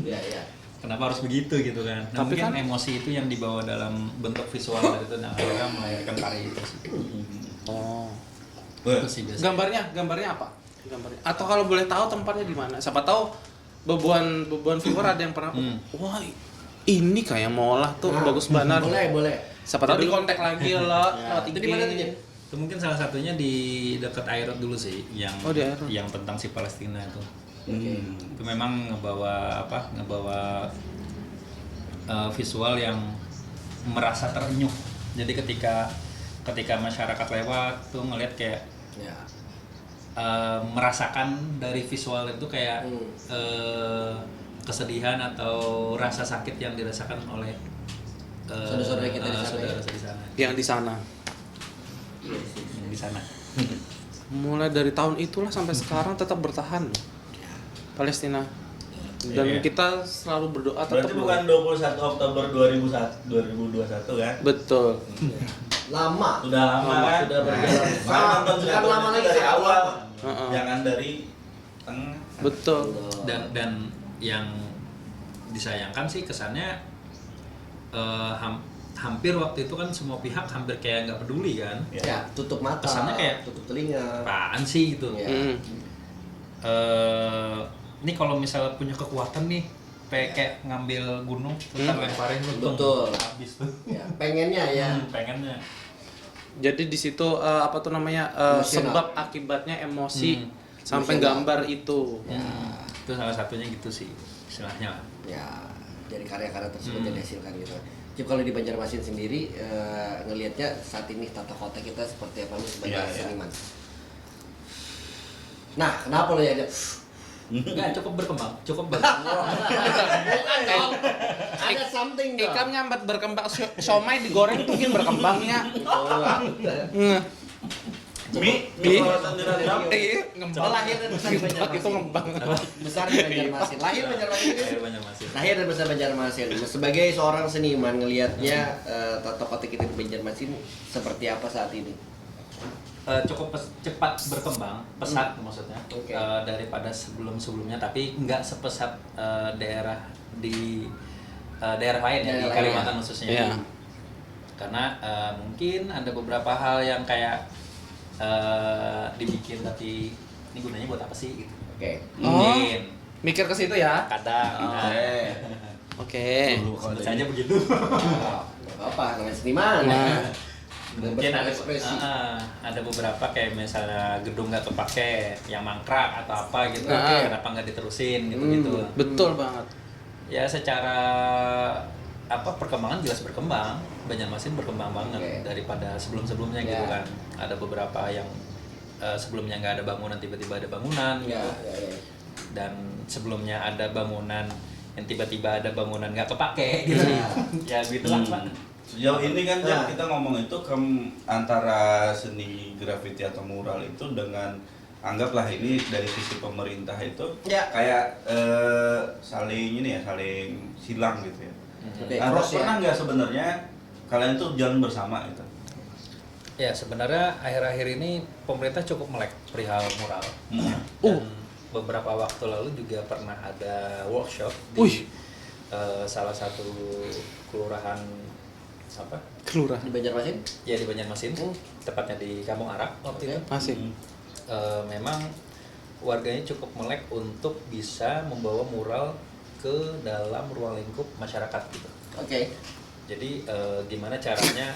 Iya. Kenapa harus begitu gitu kan? Nah, tapi mungkin kan emosi itu yang dibawa dalam bentuk visual dari itu, dan akhirnya melahirkan karya itu sih. Itu sih biasanya. Gambarnya apa? Atau kalau boleh tahu tempatnya di mana? Siapa tahu bebuan viewer ada yang pernah wah ini kayak mau olah tuh bagus banget. Boleh. Siapa tahu di kontak lagi lo. Itu di mana tuh, Jen? Itu mungkin salah satunya di dekat Airot dulu sih, yang yang tentang si Palestina itu. Itu memang ngebawa visual yang merasa terenyuh. Jadi ketika masyarakat lewat tuh ngeliat kayak merasakan dari visual itu kayak kesedihan atau rasa sakit yang dirasakan oleh saudara-saudara kita di sana. Yang di sana. Mulai dari tahun itulah sampai sekarang tetap bertahan Palestina. Dan Iya. kita selalu berdoa Berarti tetap bukan 21 Oktober 2021 kan? Betul. Lama. Sudah lama kan? Sudah berjalan. Makanya nonton Bukan sinetron lama itu lagi, dari sangat awal. lama. Jangan dari tengah. Betul. Dan yang disayangkan sih kesannya hampir waktu itu kan semua pihak hampir kayak nggak peduli kan. Ya, tutup mata. Kesannya kayak tutup telinga. Apaan sih gitu. Ya. Ini kalau misalnya punya kekuatan nih kayak ngambil gunung kita lemparin lu Betul. habis tuh. Ya, pengennya ya. Pengennya. Jadi di situ apa tuh namanya Emosional. sebab akibatnya emosi sampai Emosional. gambar itu. Ya. Itu salah satunya gitu sih istilahnya lah. Ya, dari karya-karya tersebut yang dihasilkan gitu. Jadi kalau di Banjarmasin sendiri ngelihatnya saat ini tata kota kita seperti apa nih sebagai Iya, iya. seniman. Nah, kenapa lo ya? Enggak cukup berkembang. Bukan dong. Ada something dong. Ikam nyambat berkembang siomay digoreng tuh mungkin berkembangnya. Mie kawasan direndam. Ngembang Lahir dan besar di Banjarmasin. itu ngembang. Besar di Banjarmasin. Lahir Banjarmasin. Air Banjarmasin. Lahir dan besar Banjarmasin. Sebagai seorang seniman ngelihatnya tata kota kita di Banjarmasin seperti apa saat ini? Cukup cepat berkembang, pesat maksudnya. Oke. Daripada sebelum-sebelumnya, tapi nggak sepesat daerah di daerah lain ya, Daerah di lain, Kalimantan ya. khususnya. Iya. Karena mungkin ada beberapa hal yang kayak dibikin tapi ini gunanya buat apa sih gitu. Oke. Mungkin Mikir ke situ ya. kadang Oke. sebut saja begitu. Apa namanya seniman? Nah. Mungkin ada Berekspresi. ada beberapa kayak misalnya gedung nggak kepake yang mangkrak atau apa gitu, Nah. kenapa nggak diterusin gitu. Betul banget. Ya secara perkembangan jelas berkembang, Banjarmasin berkembang banget Oke. daripada sebelum-sebelumnya gitu Ya. kan. Ada beberapa yang sebelumnya nggak ada bangunan tiba-tiba ada bangunan Ya, gitu. ya. Dan sebelumnya ada bangunan yang tiba-tiba ada bangunan nggak kepake gitu. Ya gitulah Pak. Sejauh ini kan Jam, Nah. kita ngomong itu antara seni grafiti atau mural itu dengan anggaplah ini dari sisi pemerintah itu Ya. kayak saling silang gitu ya. Oke, Nah, cross ya. pernah nggak sebenarnya kalian tuh jalan bersama gitu? Ya sebenarnya akhir-akhir ini pemerintah cukup melek perihal mural. Hmm. Dan beberapa waktu lalu juga pernah ada workshop di Wih. salah satu kelurahan Kelurahan. Di Banjarmasin? ya di Banjarmasin, tepatnya di Kampung Arak waktu itu. Masih. Memang warganya cukup melek untuk bisa membawa mural ke dalam ruang lingkup masyarakat gitu. Oke. Jadi gimana caranya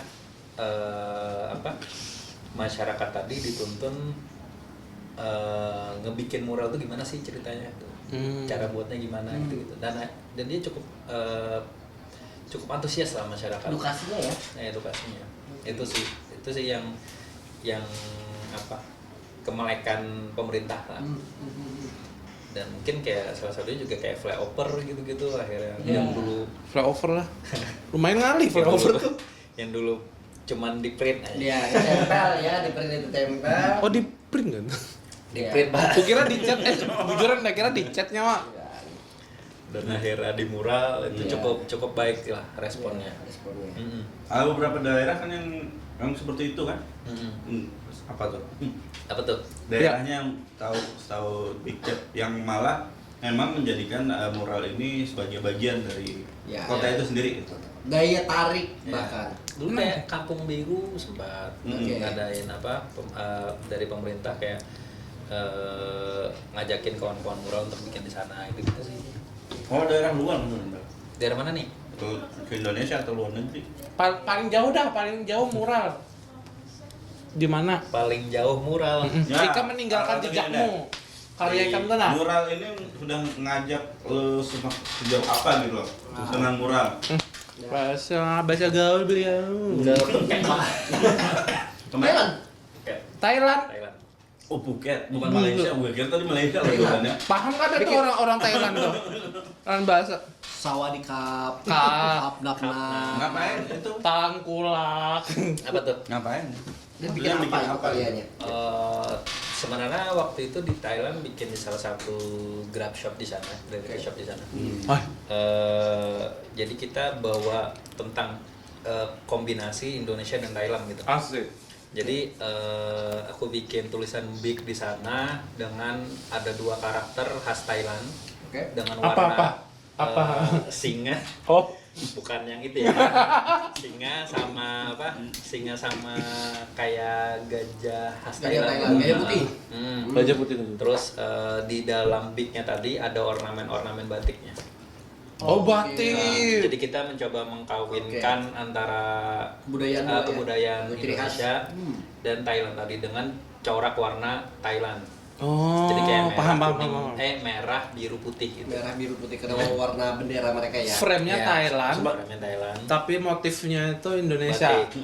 masyarakat tadi dituntun ngebikin mural itu gimana sih ceritanya tuh, cara buatnya gimana gitu. Dan dia cukup antusias lah masyarakat. Edukasinya ya. Edukasinya itu sih yang kemelekan pemerintah lah. Dan mungkin kayak salah satunya juga kayak flyover gitu-gitu akhirnya yang dulu Flyover lah. Lumayan ngali flyover tuh. yang dulu cuman di print aja. Iya, tempel ya, di print itu tempel. Oh di print kan? Di print Pak. Kukira di chat, bujuran gak kira di chatnya Mak. Dan akhirnya di mural itu Iya. cukup baik lah responnya. Responnya. Mm-mm. Ada beberapa daerah kan yang seperti itu kan? Mm-mm. Apa tuh? Apa tuh? Daerahnya yang tahu Big Chat yang malah memang menjadikan mural ini sebagai bagian dari Ya, kota ya. itu sendiri gitu. Daya tarik Ya. bahkan. Dulu kayak Kampung Biru sempat Oke. ngadain dari pemerintah kayak ngajakin kawan-kawan mural untuk bikin di sana gitu sih. Oh, daerah luar maksudnya? Daerah mana nih? Ke Indonesia atau luar negeri? Paling jauh mural. Di mana? Paling jauh mural. Ya, Ika meninggalkan atau jejakmu. Karya Di Ika tuh nah. mural ini sudah ngajak sejauh apa gitu loh dengan mural. Bahasa gaul beliau. Kemarin Thailand. Thailand. oh Phuket, bukan Malaysia. Gue kira tadi Malaysia loh bukannya. Paham kan itu orang Thailand tuh? Orang bahasa Sawadikap, Kap. Napna. Ngapain itu? tangkulak. Apa tuh? Ngapain? Dia bikin apa itu karyanya? Sebenarnya waktu itu di Thailand bikin di salah satu Grab shop di sana, delivery shop di sana. Jadi kita bawa tentang kombinasi Indonesia dan Thailand gitu. Asik. Jadi aku bikin tulisan big di sana dengan ada 2 karakter khas Thailand dengan warna singa. Oh, Bukan yang itu ya. Singa sama apa? Singa sama kayak gajah khas Thailand. Gajah putih. Gajah putih itu. Terus di dalam bignya tadi ada ornamen-ornamen batiknya. Oh, batik. Jadi kita mencoba mengkawinkan antara kebudayaan Ciri khas. Indonesia dan Thailand tadi dengan corak warna Thailand. Oh, Jadi kayak merah, paham. merah, biru, putih gitu. Merah biru putih karena warna bendera mereka ya. Frame-nya Ya, Thailand, Frame-nya Thailand. tapi motifnya itu Indonesia. Batik.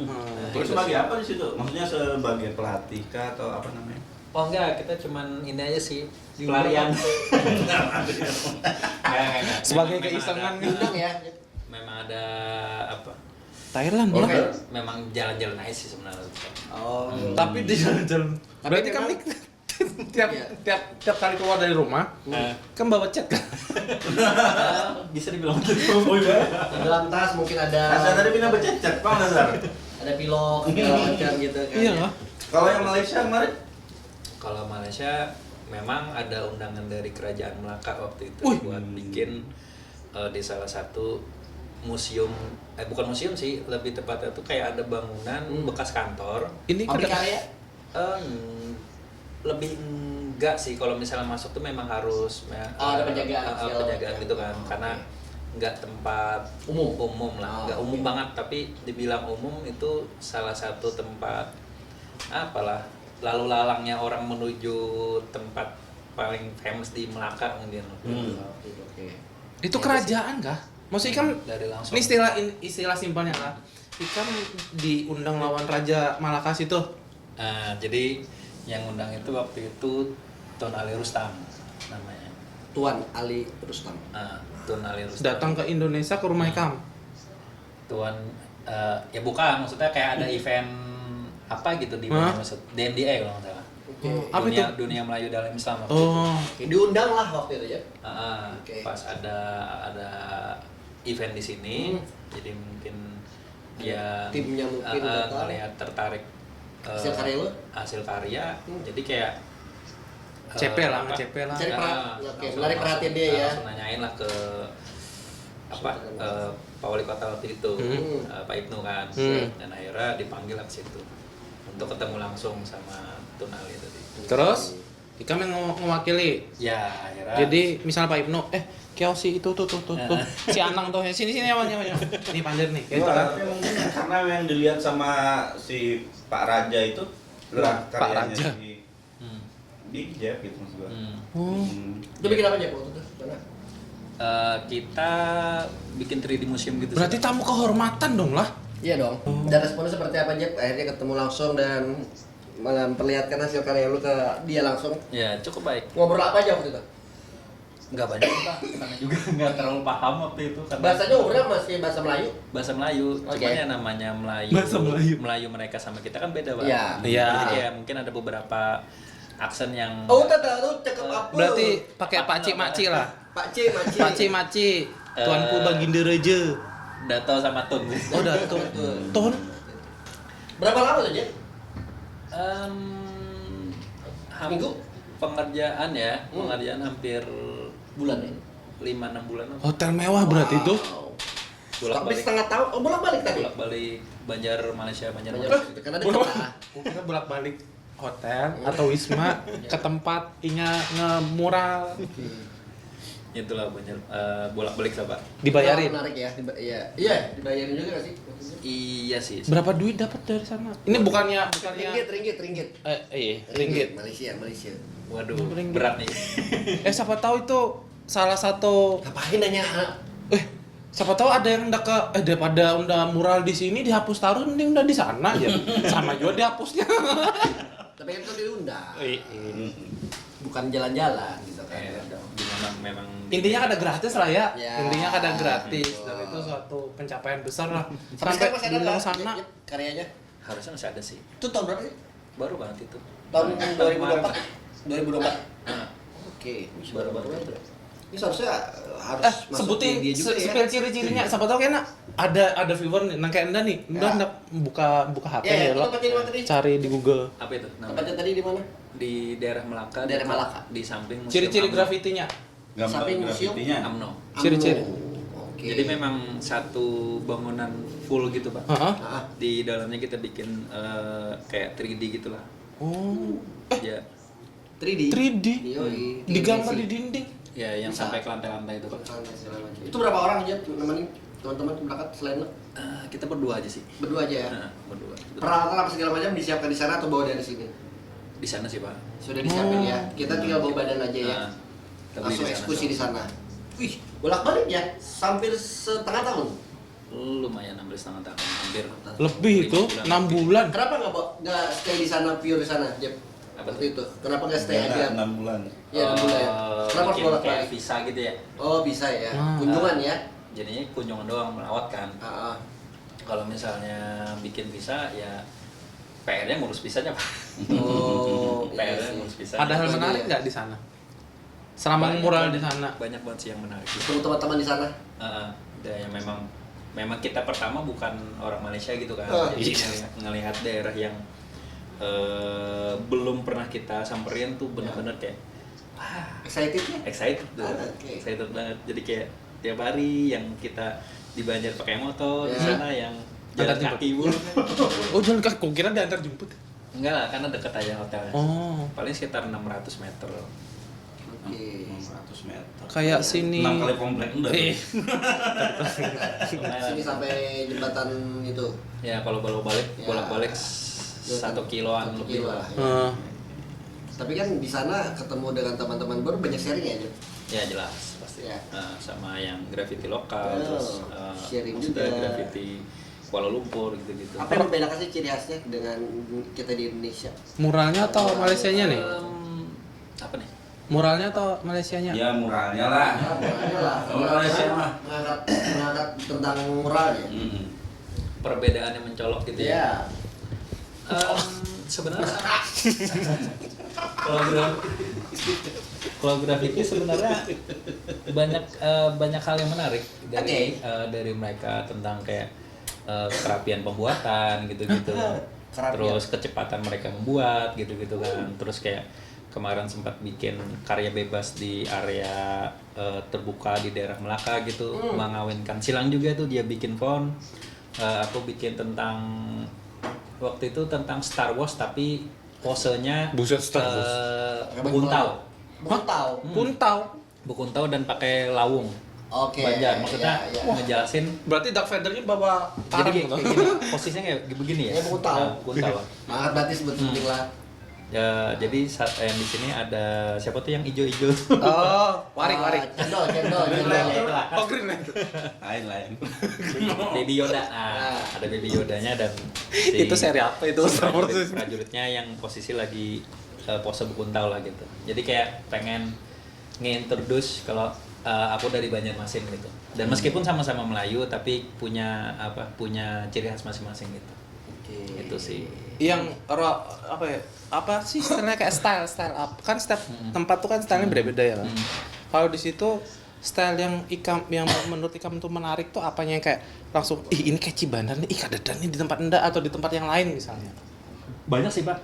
Terus sebagai apa di situ? Maksudnya sebagai pelatih kah atau apa namanya? Oh enggak, kita cuman ini aja sih pelarian. Enggak. Sebagai Memang keisengan ada- Diundang ya. Memang ada apa? Thailand Oke. lah. Memang jalan-jalan aja sih sebenarnya. Oh. Tapi di jalan-jalan. Tapi Berarti kan memang- nih tiap Iya. tiap kali keluar dari rumah kan bawa cat kan. Bisa dibilang gitu. Oh iya. Di dalam tas mungkin ada Asal tadi pindah bececet, Bang Nazar. ada pilok segala macam gitu kan. Iya ya. lah. Kalau yang Malaysia kemarin? Kalau Malaysia memang ada undangan dari Kerajaan Melaka waktu itu Wih. buat bikin di salah satu museum, bukan museum sih, lebih tepatnya tuh kayak ada bangunan bekas kantor. Ini Pabrik kada- karya. Lebih enggak sih, kalau misalnya masuk tuh memang harus ada penjagaan segala penjagaan macam. gitu kan, karena nggak tempat umum lah, nggak umum oke. banget, tapi dibilang umum itu salah satu tempat apalah lalu lalangnya orang menuju tempat paling famous di Melaka mungkin. Oke. itu kerajaan kah? Maksudnya kan Dari langsung. ini istilah simpelnya lah. Ikan diundang lawan Raja Malakas itu. Nah, jadi yang undang itu waktu itu Tun Ali Rustam namanya. Tuan Ali Rustam. Tun Ali Rustam. Datang ke Indonesia ke rumah Ikam. Tuan ya bukan, maksudnya kayak ada event apa gitu di mana maksud DNDA kalau nggak salah. Apa itu? Dunia Melayu dalam Islam waktu itu. Oh, Oke, diundang lah waktu itu ya. Oke. Pas ada event di sini, jadi mungkin dia Timnya mungkin datang. melihat tertarik Hasil karya lo? hasil karya, jadi kayak CP lah, apa, CP lah. Cari langsung- oke, menarik perhatian dia ya. langsung nanyain lah ke apa Pak Wali Kota waktu itu, Pak Ibnu kan, dan akhirnya dipanggil lah ke situ untuk ketemu langsung sama Tun Ali tadi. Terus Ikam yang mewakili. Ya akhirnya. Jadi misalnya Pak Ibnu, Kiyoshi itu tuh si Anang tuh sini awan. Ini pandir nih. Gitu kan. Tapi mungkin karena yang dilihat sama si Pak Raja itu lah Pak karyanya Raja. si Big Jeff gitu maksud gua. Oh. Itu bikin apa aja waktu itu? Mana? Kita bikin 3D museum gitu. Berarti tamu kehormatan dong lah. Iya dong. Dan responnya seperti apa Jep? Akhirnya ketemu langsung dan memperlihatkan hasil karya lu ke dia langsung. Ya cukup baik. Ngobrol apa aja waktu itu? Nggak banyak Pak, karena juga nggak terlalu paham waktu itu. Karena Bahasanya ngobrolnya masih bahasa Melayu. bahasa Melayu, Oke. cuman ya namanya Melayu. Bahasa Melayu. Melayu mereka sama kita kan beda, Pak. Iya. Iya. Jadi kayak mungkin ada beberapa aksen yang Oh, tahu cakep apa? Berarti pakai pakcik makcik lah. Pak C, Maci. Pakcik makcik. Tuanku Baginda Raja. Dato sama Tun. Oh, Dato. Ton. Berapa lama tuh, Jep? Minggu? Pengerjaan ya, pengerjaan hampir Bulan ya? 5-6 bulan. Hotel mewah berarti itu. Tapi Bolak-balik. setengah tahun, oh bolak-balik tadi? Bolak-balik Banjar Malaysia, Banjar Banyak Malaysia. gitu, karena ada kota. Kita bolak-balik hotel atau wisma ke tempat inya ngemural. Itulah Banjar bolak-balik lah, Pak. Dibayarin. Menarik ya, iya, dibayarin juga nggak sih? Iya sih. Berapa duit dapat dari sana? Ini bukannya Ringgit. ringgit. Malaysia. Waduh, Ringgit. berat nih. Siapa tahu itu salah satu Ngapain nanya? siapa tahu ada yang udah daripada udah mural di sini dihapus taruh mending udah di sana ya. Sama juga dihapusnya. Tapi kan itu diundang. Iya. Bukan jalan-jalan gitu kan. Memang Ya. Intinya ada gratis lah ya. Intinya ada gratis Betul. dan itu suatu pencapaian besar lah. Sampai sekarang masih ada dibilang nggak, sana. Jep, karyanya? harusnya masih ada sih. Itu tahun berapa sih? Baru banget itu. Tahun 2024. 2024. Nah, Oke, baru-baru aja. Ini seharusnya harus sebutin dia juga ya. spill ciri-cirinya. Siapa tahu kayaknya ada viewer nih, nang kayak Anda nih. Udah Ya. hendak buka HP Ya, ya, itu lo. tempatnya di mana tadi? Cari di Google. Apa itu? Tempatnya tadi di mana? Di daerah Melaka. Daerah dekat- Malaka. Di samping museum Ciri-ciri UMNO. grafitinya. Gambar Samping museum. grafitinya. UMNO. Ciri-ciri. Oke. Jadi memang satu bangunan full gitu Pak. Heeh. Ah, Di dalamnya kita bikin kayak 3D gitulah. Oh. Ya, 3D. 3D. Yoi. Digambar di Iya, dinding. ya yang Bisa. sampai ke lantai-lantai itu Pak. Segala macam. Itu berapa orang aja nemenin teman-teman berangkat selain lo? Kita berdua aja sih. Berdua aja ya. Berdua. Peralatan apa segala macam disiapkan di sana atau bawa dari sini? Di sana sih Pak. Sudah disiapin ya. Kita tinggal bawa badan aja ya. Nah, kita beli Langsung di sana, eksekusi Pak. di sana. Wih, bolak-balik ya. Hampir setengah tahun. Lumayan hampir setengah tahun, hampir. Lebih itu 6 bulan. Kenapa nggak stay di sana, pure di sana, Jeb? Apa Waktu itu. Kenapa nggak stay Karena aja? 6 bulan. Ya, 6 bulan. Kenapa harus bikin bolak-balik? kayak visa gitu ya. Oh, bisa ya. Ah. Kunjungan ya. Jadinya kunjungan doang melawat kan. Ah, ah. Kalau misalnya bikin visa ya PR-nya ngurus visanya Pak. Oh, iya PR-nya sih. ngurus visa. Ada hal Iya. menarik nggak di sana? Selama mural di sana. Banyak banget sih yang menarik. Ketemu teman-teman di sana. Ada yang memang kita pertama bukan orang Malaysia gitu kan. Ah. Jadi ngelihat daerah yang belum pernah kita samperin tuh benar-benar kayak wah, Excited ya? excited tuh. Ah, oke. Excited banget. Jadi kayak tiap hari yang kita di Banjar pakai motor, di Ya. sana yang Antar jalan kaki mulu. Oh, jalan kaki. Kok kira diantar jemput? Enggak lah, karena deket aja hotelnya. Oh. Paling sekitar 600 meter. Oke. 600 meter. Kayak sini. 6 kali komplek udah. Eh. Sini sampai jembatan itu. Ya kalau bolak-balik, Ya. bolak-balik Ya, 1 kiloan 1 lebih kilo lah. lah. Eh, Tapi kan di sana ketemu dengan teman-teman baru banyak sharing ya, Jeb? Ya jelas pasti. Ya. Sama yang graffiti lokal, Oh, terus sharing maksudnya juga. graffiti Kuala Lumpur gitu-gitu. Apa yang membedakan sih ciri khasnya dengan kita di Indonesia? muralnya atau Malaysianya nih? Apa nih? Muralnya atau Malaysianya? Ya muralnya lah. Muralnya lah. Kalau Malaysia mah. Mengangkat tentang muralnya. Perbedaannya mencolok gitu ya. Iya. Sebenarnya kalau graffiti sebenarnya banyak hal yang menarik dari mereka tentang kayak kerapian pembuatan gitu-gitu. Kerapian. Terus kecepatan mereka membuat gitu-gitu kan. Terus kayak kemarin sempat bikin karya bebas di area terbuka di daerah Melaka gitu, mengawinkan silang juga tuh dia bikin font. Aku bikin tentang waktu itu tentang Star Wars tapi posenya Buset, Star Wars. bukuntau. Bukuntau. Puntau. Bukuntau dan pakai lawung. Oke. Banjar maksudnya ya, ya. ngejelasin Berarti Darth Vader-nya bawa jadi parang kayak gitu. gini, posisinya kayak begini ya. Ya, bukuntau. Bukuntau. Mangkat batis buat penting lah. Ya, jadi yang di sini ada siapa tuh yang ijo-ijo? Oh, waring. Cendol. Oh, Green Lantern. Lain. Baby Yoda. Ada Baby Yodanya dan Itu seri apa itu? Star Wars itu? prajuritnya yang posisi lagi pose bukuntau lah gitu. Jadi kayak pengen nge-introduce kalau aku dari Banjarmasin gitu. Dan meskipun sama-sama Melayu tapi punya ciri khas masing-masing gitu. Itu sih. Yang apa ya? Apa sih istilahnya kayak style up. Kan setiap tempat tuh kan stylenya beda-beda ya. Kan? Kalau di situ style yang menurut Ikam tuh menarik tuh apanya yang kayak langsung ini kayak Cibander nih, kadedan nih di tempat Anda atau di tempat yang lain misalnya. Banyak sih Pak.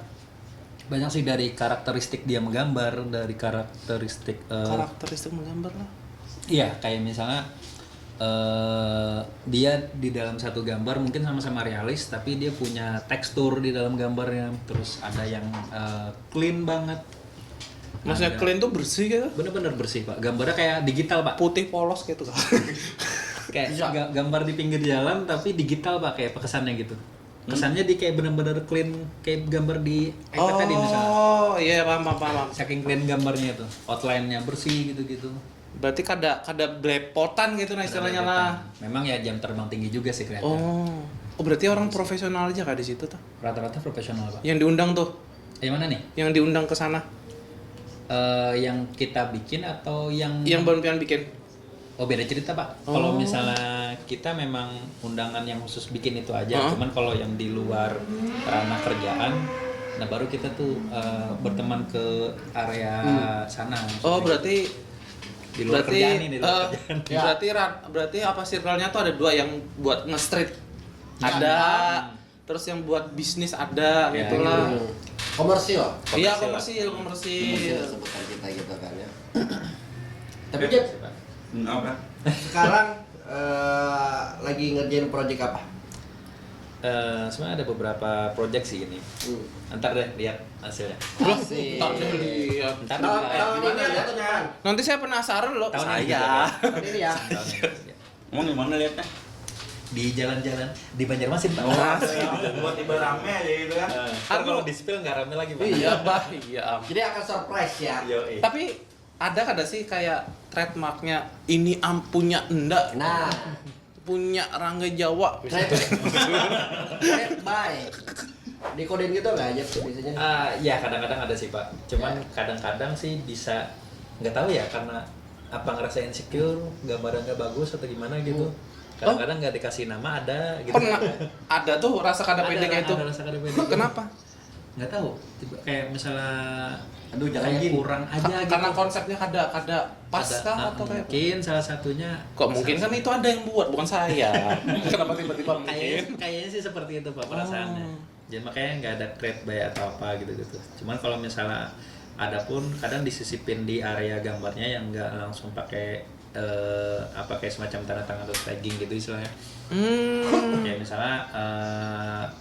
Banyak sih dari karakteristik dia menggambar, dari karakteristik Karakteristik menggambar lah. iya kayak misalnya dia di dalam satu gambar mungkin sama-sama realis tapi dia punya tekstur di dalam gambarnya, terus ada yang clean banget. Maksudnya clean tuh bersih gitu. Bener-bener bersih Pak, gambarnya kayak digital Pak, Putih polos gitu kan. kayak gambar di pinggir jalan tapi digital Pak, kayak kesannya gitu. Kesannya di kayak bener-bener clean, kayak gambar di iPad tadi misalnya. Oh, iya paham. Saking clean gambarnya tuh, outline-nya bersih gitu-gitu. Berarti kada blepotan gitu nah istilahnya lah. Memang ya jam terbang tinggi juga sih kelihatan. Oh, berarti orang profesional aja kah di situ tuh? Rata-rata profesional Pak. Yang diundang tuh, Yang mana nih? yang diundang ke sana, Yang kita bikin atau yang baru bikin. Oh beda cerita Pak. Oh. Kalau misalnya kita memang undangan yang khusus bikin itu aja. Cuman kalau yang di luar ranah kerjaan Nah baru kita tuh berteman ke area sana. Oh, maksudnya. berarti Di luar kerjaan nih, di luar kerjaan. berarti apa circle-nya tuh ada 2 yang buat nge-street. Ada, terus yang buat bisnis ada Ya, gitu lah. Komersil. Iya, Komersil. komersil. Sebutan kita gitu kan ya. Tapi Jeb, Apa? sekarang lagi ngerjain proyek apa? Sebenarnya ada beberapa project sih ini. Ntar deh lihat hasilnya. Asik. Tak dilihat. Ntar Tahun ini ada atau depan? Nanti saya penasaran loh. Tahun ini Saya. Tahun ini ya. Emang di mana lihatnya? Di jalan-jalan di Banjarmasin Pak. Buat tiba rame aja gitu kan. Ntar kalau di spill nggak rame lagi Pak. Iya, Bah. Iya. Jadi akan surprise ya. Yoi. Tapi ada kada sih kayak trademarknya ini punya enggak? Nah, Punya Rangga Jawa misalnya. trade by. Dikodein gitu nggak aja biasanya? Ya kadang-kadang ada sih Pak. Cuman kadang-kadang sih bisa nggak tahu ya karena apa ngerasa insecure, gambarnya nggak bagus atau gimana gitu. Kadang-kadang nggak dikasih nama ada gitu. Pernah ada tuh rasa kada pede kayak itu. Ada rasa kada pede. Kenapa? Nggak tahu. Tiba, kayak misalnya Aduh, jangan kayak gini. kurang aja gitu. Karena konsepnya kada pas kah atau kayak mungkin salah satunya kok mungkin kan itu ada yang buat bukan saya. Kenapa tiba-tiba mungkin? kayaknya sih seperti itu Pak perasaannya. Jadi makanya nggak ada create by atau apa gitu-gitu. Cuman kalau misalnya ada pun kadang disisipin di area gambarnya yang nggak langsung pakai apa kayak semacam tanda tangan atau tagging gitu istilahnya. Kayak misalnya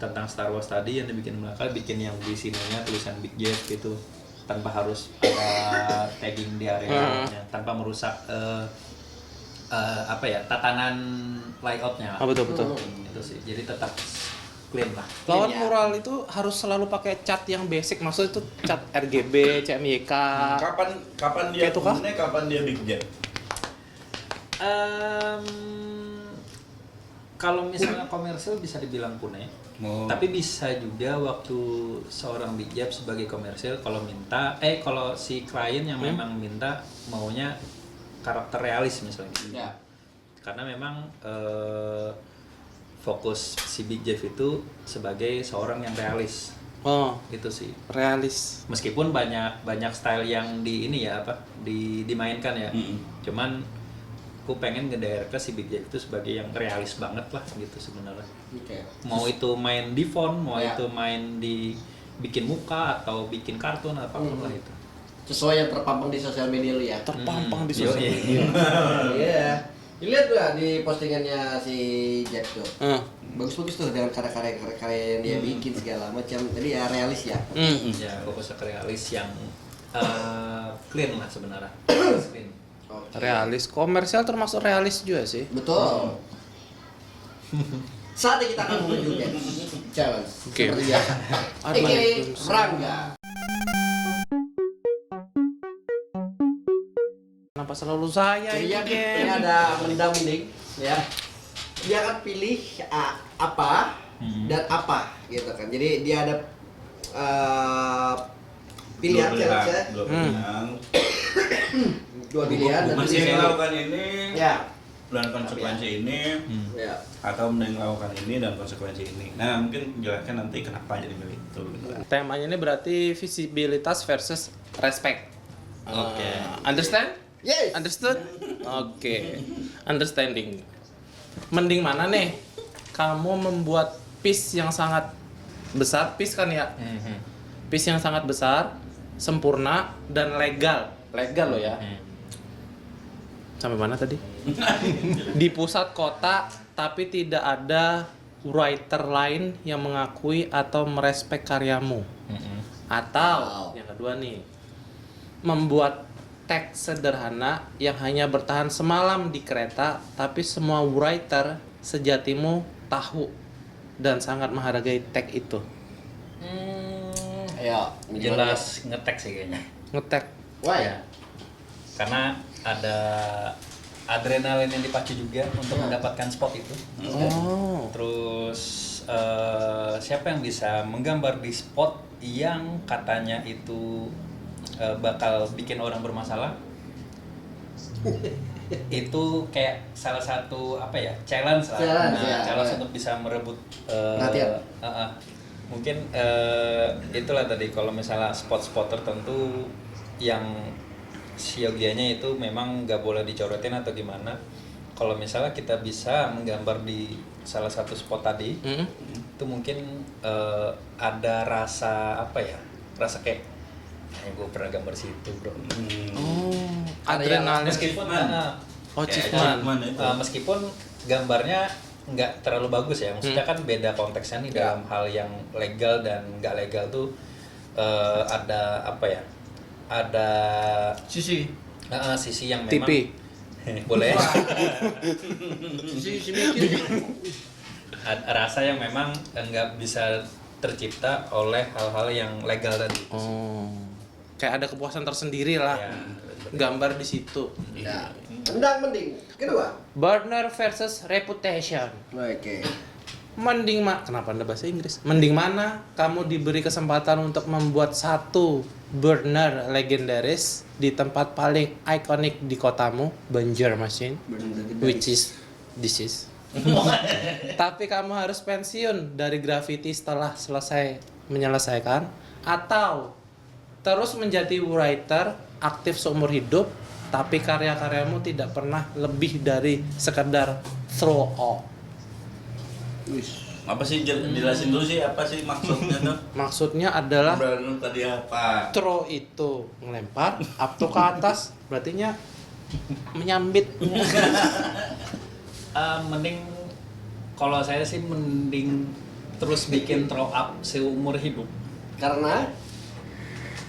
tentang Star Wars tadi yang dibikin Melaka bikin yang di sininya tulisan Big Jeff gitu tanpa harus ada tagging di areanya tanpa merusak apa ya tatanan layoutnya. Oh, betul. Itu sih jadi tetap clean lah. Lawan Iya. mural itu harus selalu pakai cat yang basic, maksudnya itu cat RGB, CMYK. Kapan dia Kayak itu kah? Pune, kapan dia Big Jet? Kalau misalnya komersil bisa dibilang Pune, tapi bisa juga waktu seorang Big Jab sebagai komersil kalau minta, kalau si klien yang memang minta maunya karakter realis misalnya, Ya. karena memang fokus si Big Jab itu sebagai seorang yang realis, Oh, gitu sih. realis. Meskipun banyak style yang dimainkan ya, cuman aku pengen ngedaer ke si Big Jack itu sebagai yang realis banget lah gitu sebenarnya. Oke. Mau itu main di font, mau Ya. itu main di bikin muka atau bikin kartun apapun lah itu. Sesuai yang terpampang di sosial media lu ya. Terpampang di Yo, sosial iya. media. Iya. Dilihat gak di postingannya si Jack tuh. Hmm. Bagus-bagus tuh dengan karya-karya yang dia bikin segala macam. Jadi ya realis ya. Ya fokus ke realis yang clean lah sebenarnya. Clean. Oke. Realis, komersial termasuk realis juga sih. Betul. Saatnya kita akan menuju challenge. Oke. Seperti biasa. Aduh, Oke, belum selesai. Rangga. Kenapa selalu saya Jadi ini? ini ada mendang-mending ya. Dia akan pilih apa dan apa gitu kan. Jadi dia ada pilihan challenge-nya. Dua pilihan. Dua pilihan dan Masih melakukan ini ya. dan konsekuensi ini, Ya. atau mending melakukan ini dan konsekuensi ini. Nah mungkin jelaskan nanti kenapa jadi milih itu. Temanya ini berarti visibilitas versus respect. Oke. Understand? Yes. Understood? Oke. Understanding. Mending mana nih? Kamu membuat piece yang sangat besar, piece kan ya? Piece yang sangat besar, sempurna dan legal. Legal loh ya. Sampai mana tadi? Di pusat kota, tapi tidak ada writer lain yang mengakui atau merespek karyamu. Atau yang kedua nih, membuat teks sederhana yang hanya bertahan semalam di kereta, tapi semua writer sejatimu tahu dan sangat menghargai teks itu. Ayo, Jelas ngetek sih kayaknya. Ngetek. Why? Ya. Karena ada adrenalin yang dipacu juga untuk mendapatkan spot itu. Oh. Terus siapa yang bisa menggambar di spot yang katanya itu bakal bikin orang bermasalah? Itu kayak salah satu apa ya challenge lah. Challenge, ya. Challenge untuk bisa merebut Perhatian. Mungkin itulah tadi kalau misalnya spot-spot tertentu yang siogianya itu memang nggak boleh dicoretin atau gimana. Kalau misalnya kita bisa menggambar di salah satu spot tadi, itu mungkin ada rasa apa ya? Rasa kayak gue pernah gambar situ, bro. Oh, adrenalin. Meskipun Achievement. meskipun gambarnya nggak terlalu bagus ya, maksudnya kan beda konteksnya nih dalam hal yang legal dan nggak legal tuh ada apa ya, ada Sisi sisi yang memang TV. boleh sisi mikir. rasa yang memang nggak bisa tercipta oleh hal-hal yang legal tadi. Oh, kayak ada kepuasan tersendiri lah. Ya, Gambar di situ. Ya. Tendang mending. Kedua. Burner versus reputation. Oke. Mending kenapa Anda bahasa Inggris? Mending mana kamu diberi kesempatan untuk membuat satu burner legendaris di tempat paling ikonik di kotamu, Banjarmasin, which is this is. Tapi kamu harus pensiun dari graffiti setelah menyelesaikan, atau terus menjadi writer aktif seumur hidup, tapi karya-karyamu tidak pernah lebih dari sekedar throw off. Apa sih jelasin dulu sih apa sih maksudnya tuh? Maksudnya adalah Burner tadi apa? throw itu ngelempar, up to ke atas, berartinya menyambit. Mending kalau saya sih mending terus bikin throw up seumur hidup. Karena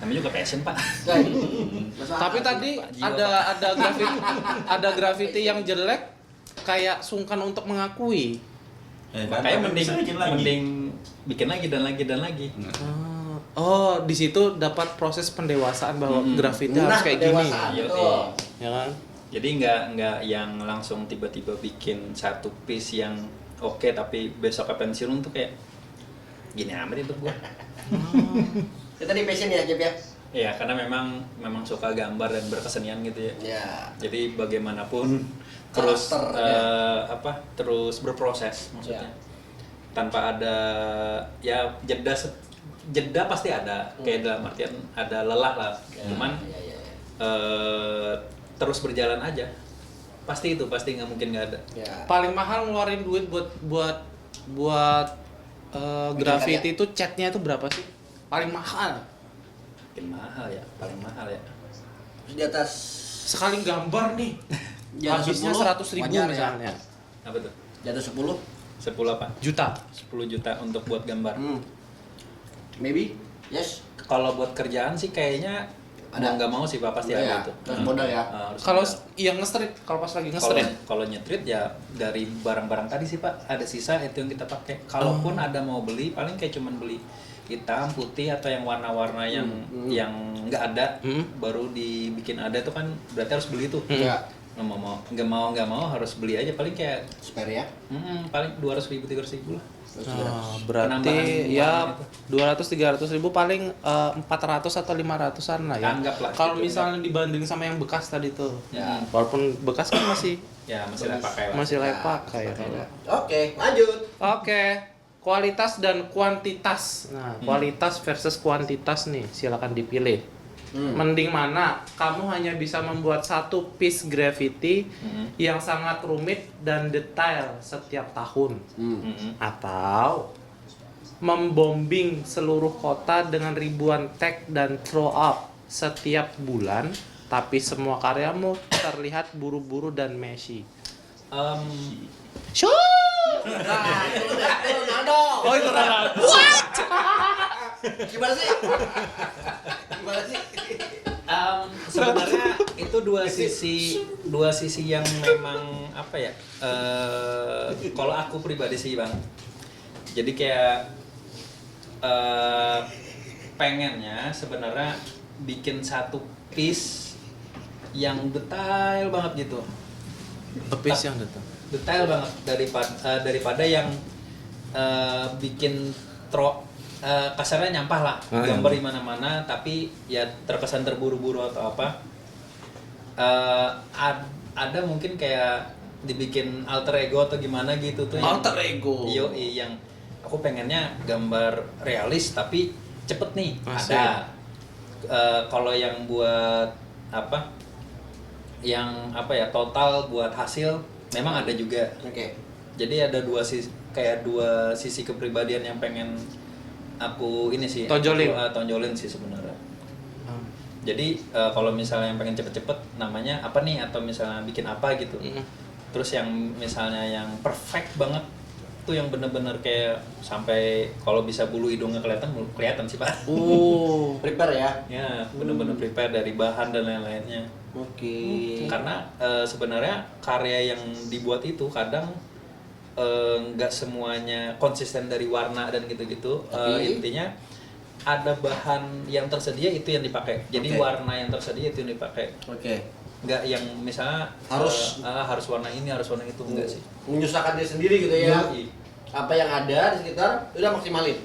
Namanya juga passion, Pak. Tapi tadi Pak, jiwa, ada graffiti yang jelek kayak sungkan untuk mengakui. Makanya bisa bikin lagi. mending bikin lagi dan lagi dan lagi. Oh, di situ dapat proses pendewasaan bahwa graffiti harus kayak gini. Betul. Ya kan? Jadi nggak yang langsung tiba-tiba bikin satu piece yang oke tapi besok pensiun tuh kayak gini amat itu gua. Kita di passion ya, Jeb ya. Ya karena memang suka gambar dan berkesenian gitu ya. Ya. Jadi bagaimanapun terus Karakter, terus berproses maksudnya. Tanpa ada ya jeda pasti ada, kayak dalam artian ada lelah lah. Cuman terus berjalan aja. Pasti nggak mungkin nggak ada. Ya. Paling mahal ngeluarin duit buat graffiti itu catnya itu berapa sih? Paling mahal. Paling mahal ya. Terus di atas Sekali gambar nih. di atas Habisnya 10, 100.000 wajar ya. misalnya. Apa tuh? Di atas 10. 10 apa? Juta. 10 juta untuk buat gambar. Maybe. Yes. Kalau buat kerjaan sih kayaknya Ada. nggak mau sih Pak, pasti ada itu. Terus modal ya. Harus Kalau ada. yang nge-street, kalau pas lagi nge-street. Kalau nyetrit ya dari barang-barang tadi sih Pak, ada sisa itu yang kita pakai. Kalaupun ada mau beli, paling kayak cuman beli hitam, putih atau yang warna-warna yang nggak ada, baru dibikin ada itu kan berarti harus beli tuh. Ya. Nggak mau harus beli aja, paling kayak Spare ya. paling 200.000 300.000 lah. Berarti Penambahan ya warna 200-300 ribu paling 400 atau 500-an lah ya. Anggaplah Kalau gitu, misalnya dibanding sama yang bekas tadi tuh. Ya. Walaupun bekas kan masih layak pakai lah. masih layak pakai. Oke, lanjut. Oke, kualitas dan kuantitas. Nah, kualitas versus kuantitas nih, silakan dipilih. Mending mana? Kamu hanya bisa membuat satu piece graffiti yang sangat rumit dan detail setiap tahun, atau membombing seluruh kota dengan ribuan tag dan throw up setiap bulan, tapi semua karyamu terlihat buru-buru dan messy. Shoot! Nah, itu udah Ronaldo. Oh, itu Ronaldo. Gimana sih? Sebenarnya itu dua sisi yang memang apa ya? Kalau aku pribadi sih Bang, jadi kayak pengennya sebenarnya bikin satu piece yang detail banget gitu. Piece yang detail. Detail banget daripada yang bikin kasarnya nyampah lah, gambar di mana-mana tapi ya terkesan terburu-buru atau apa. Ada mungkin kayak dibikin alter ego atau gimana gitu tuh. Alter ego. Yang aku pengennya gambar realis tapi cepet nih. Asik. Ada. Kalau yang buat total buat hasil memang ada juga. Oke. Jadi ada dua sisi kepribadian yang pengen aku ini sih tonjolin sih sebenarnya. Jadi kalau misalnya yang pengen cepet-cepet namanya apa nih, atau misalnya bikin apa gitu. Terus yang misalnya yang perfect banget tuh yang bener-bener kayak sampai kalau bisa bulu hidungnya kelihatan sih Pak. Prepare ya. Ya, bener-bener prepare dari bahan dan lain-lainnya. Oke. Karena sebenarnya karya yang dibuat itu kadang nggak semuanya konsisten dari warna dan gitu-gitu. Intinya ada bahan yang tersedia itu yang dipakai. Jadi warna yang tersedia itu yang dipakai. Oke. Nggak yang misalnya harus warna ini, harus warna itu, enggak sih. Menyusahkan diri sendiri gitu ya. Yoi. Apa yang ada di sekitar udah maksimalin.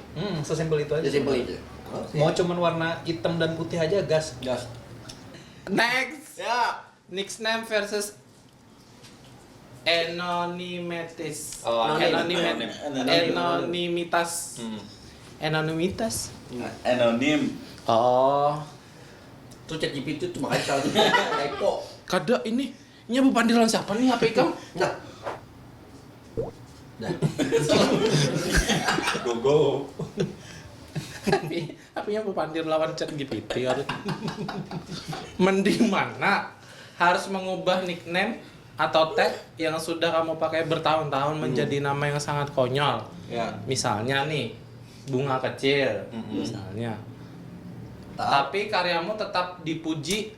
Sesimpel itu aja. Sesimpel itu. Mau cuman warna hitam dan putih aja gas. Next. Ya. Nickname versus anonymous. Anonimitas. Anonimitas. Anonim. Oh. Tuh ChatGPT tuh makanya salah typo. Kada ini bu pandilan siapa nih HP kamu? Nah. Go. HP-nya bu pandir lawan ChatGPT. Mending mana harus mengubah nickname atau tag yang sudah kamu pakai bertahun-tahun menjadi nama yang sangat konyol. Ya. Misalnya nih, bunga kecil misalnya. Tapi karyamu tetap dipuji,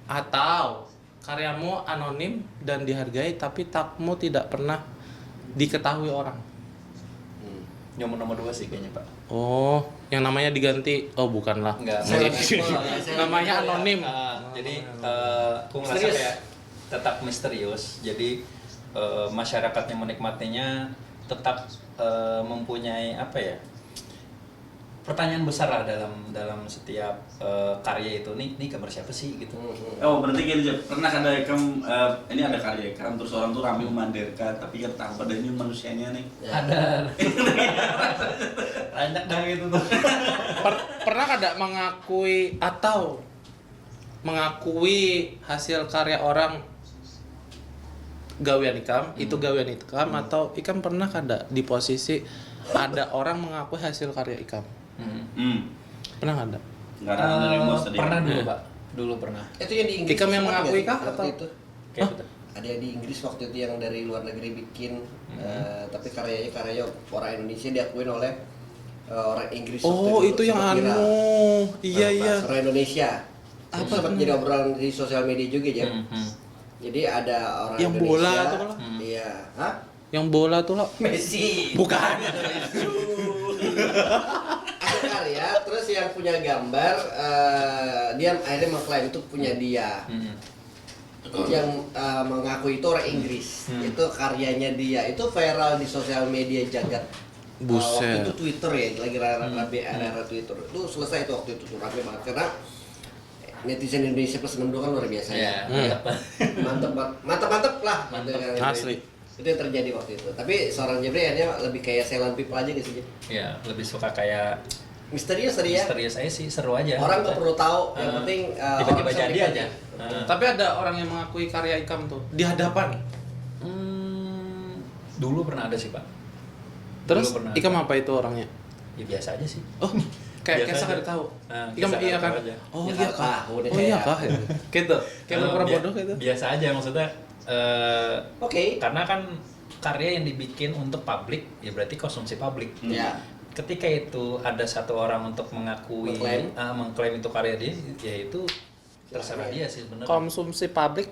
atau karyamu anonim dan dihargai tapi tagmu tidak pernah diketahui orang. Nomor 2 sih kayaknya Pak. Oh, yang namanya diganti. Oh, bukanlah. Enggak. Namanya anonim. Jadi aku ngerasa kayak tetap misterius. Jadi masyarakat yang menikmatinya tetap mempunyai pertanyaan besar lah dalam setiap karya itu. Nih gambar siapa sih gitu. Oh, berarti gini Jeb, pernah ada Ikam, ini ada karya Ikam, terus orang tuh rame memandirkan, tapi kan tahu pada ini manusianya nih. Ada. Banyak dah gitu tuh. Pernah kada mengakui hasil karya orang gawean Ikam, itu gawean Ikam, atau Ikam pernah kada di posisi ada orang mengakui hasil karya Ikam? Pernah kada? Enggak ada remote tadi. Pernah dulu Pak. Dulu pernah. Itu yang di Inggris. Ikam yang mengakui kah waktu atau itu? Kayak gitu. Ada yang di Inggris waktu itu yang dari luar negeri bikin, tapi karyanya orang Indonesia diakuin oleh orang Inggris. Oh, itu yang viral. Iya. Orang Indonesia. Apa sempat tuh? jadi obrolan di sosial media juga ya. Jadi ada orang Yang Indonesia. bola tuh kalau? Iya. Hah? Yang bola tuh lo? Messi. Bukan. Ada karya, terus yang punya gambar, dia akhirnya mengklaim itu punya dia. Yang mengaku itu orang Inggris. Itu karyanya dia. Itu viral di sosial media jagat. Buset. Waktu itu Twitter ya, lagi rame era Twitter. Itu selesai itu waktu itu rame banget karena netizen Indonesia plus 62 kan luar biasa ya. Mantap lah. Asli. Itu yang terjadi waktu itu. Tapi seorang Jeffrey akhirnya lebih kayak silent people aja gitu sih. Iya, lebih suka kayak Misterius tadi ya. misterius aja sih, seru aja. Orang nggak perlu tahu, yang penting tiba-tiba orang jadi bisa aja. Tapi ada orang yang mengakui karya Ikam tuh di hadapan. Dulu pernah ada sih Pak. Terus Dulu pernah Ikam ada. apa itu orangnya? Ya biasa aja sih. Oh, kayak Biasa Kesa aja. kada tahu. Kesa Ikam iya kada kan? tahu aja. Oh Ya, iya kah? kah? Udah Oh iya kayak- kah? Gitu. Kayak pura bodoh gitu. Biasa aja maksudnya. Oke. Karena kan karya yang dibikin untuk publik, ya berarti konsumsi publik. Ya. Ketika itu ada satu orang untuk mengakui, mengklaim itu karya dia, ya itu terserah dia sih sebenarnya. Konsumsi publik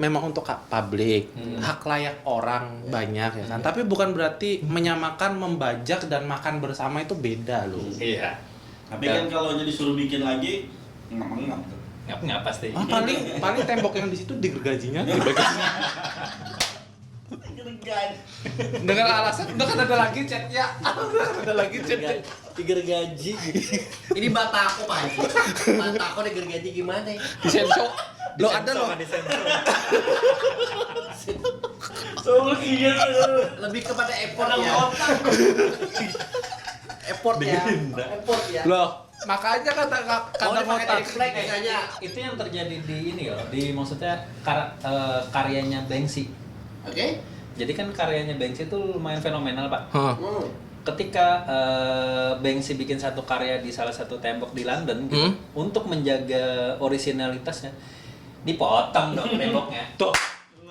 memang untuk hak publik, hak layak orang banyak ya kan. Tapi bukan berarti menyamakan membajak dan makan bersama itu beda loh. Iya. Tapi kan kalau jadi suruh bikin lagi, ngap-ngap tuh. Nggak pasti. Paling tembok yang di situ digergajinya. Dengan alasan udah kan ada lagi chatnya, ada lagi chatnya. Digergaji. Ini batako Pak Haji. Batako digergaji gimana ya? Disensor. Lo ada lo. Disensor. Solusinya Lebih kepada effort ya. Effort ya. Effort ya. Loh, makanya kata Pakai otak. triplek misalnya. Itu yang terjadi di ini loh, di maksudnya karyanya Banksy. Oke. Jadi kan karyanya Banksy itu lumayan fenomenal, Pak. Hah. Ketika Banksy bikin satu karya di salah satu tembok di London gitu, untuk menjaga orisinalitasnya, dipotong dong temboknya. Tuh.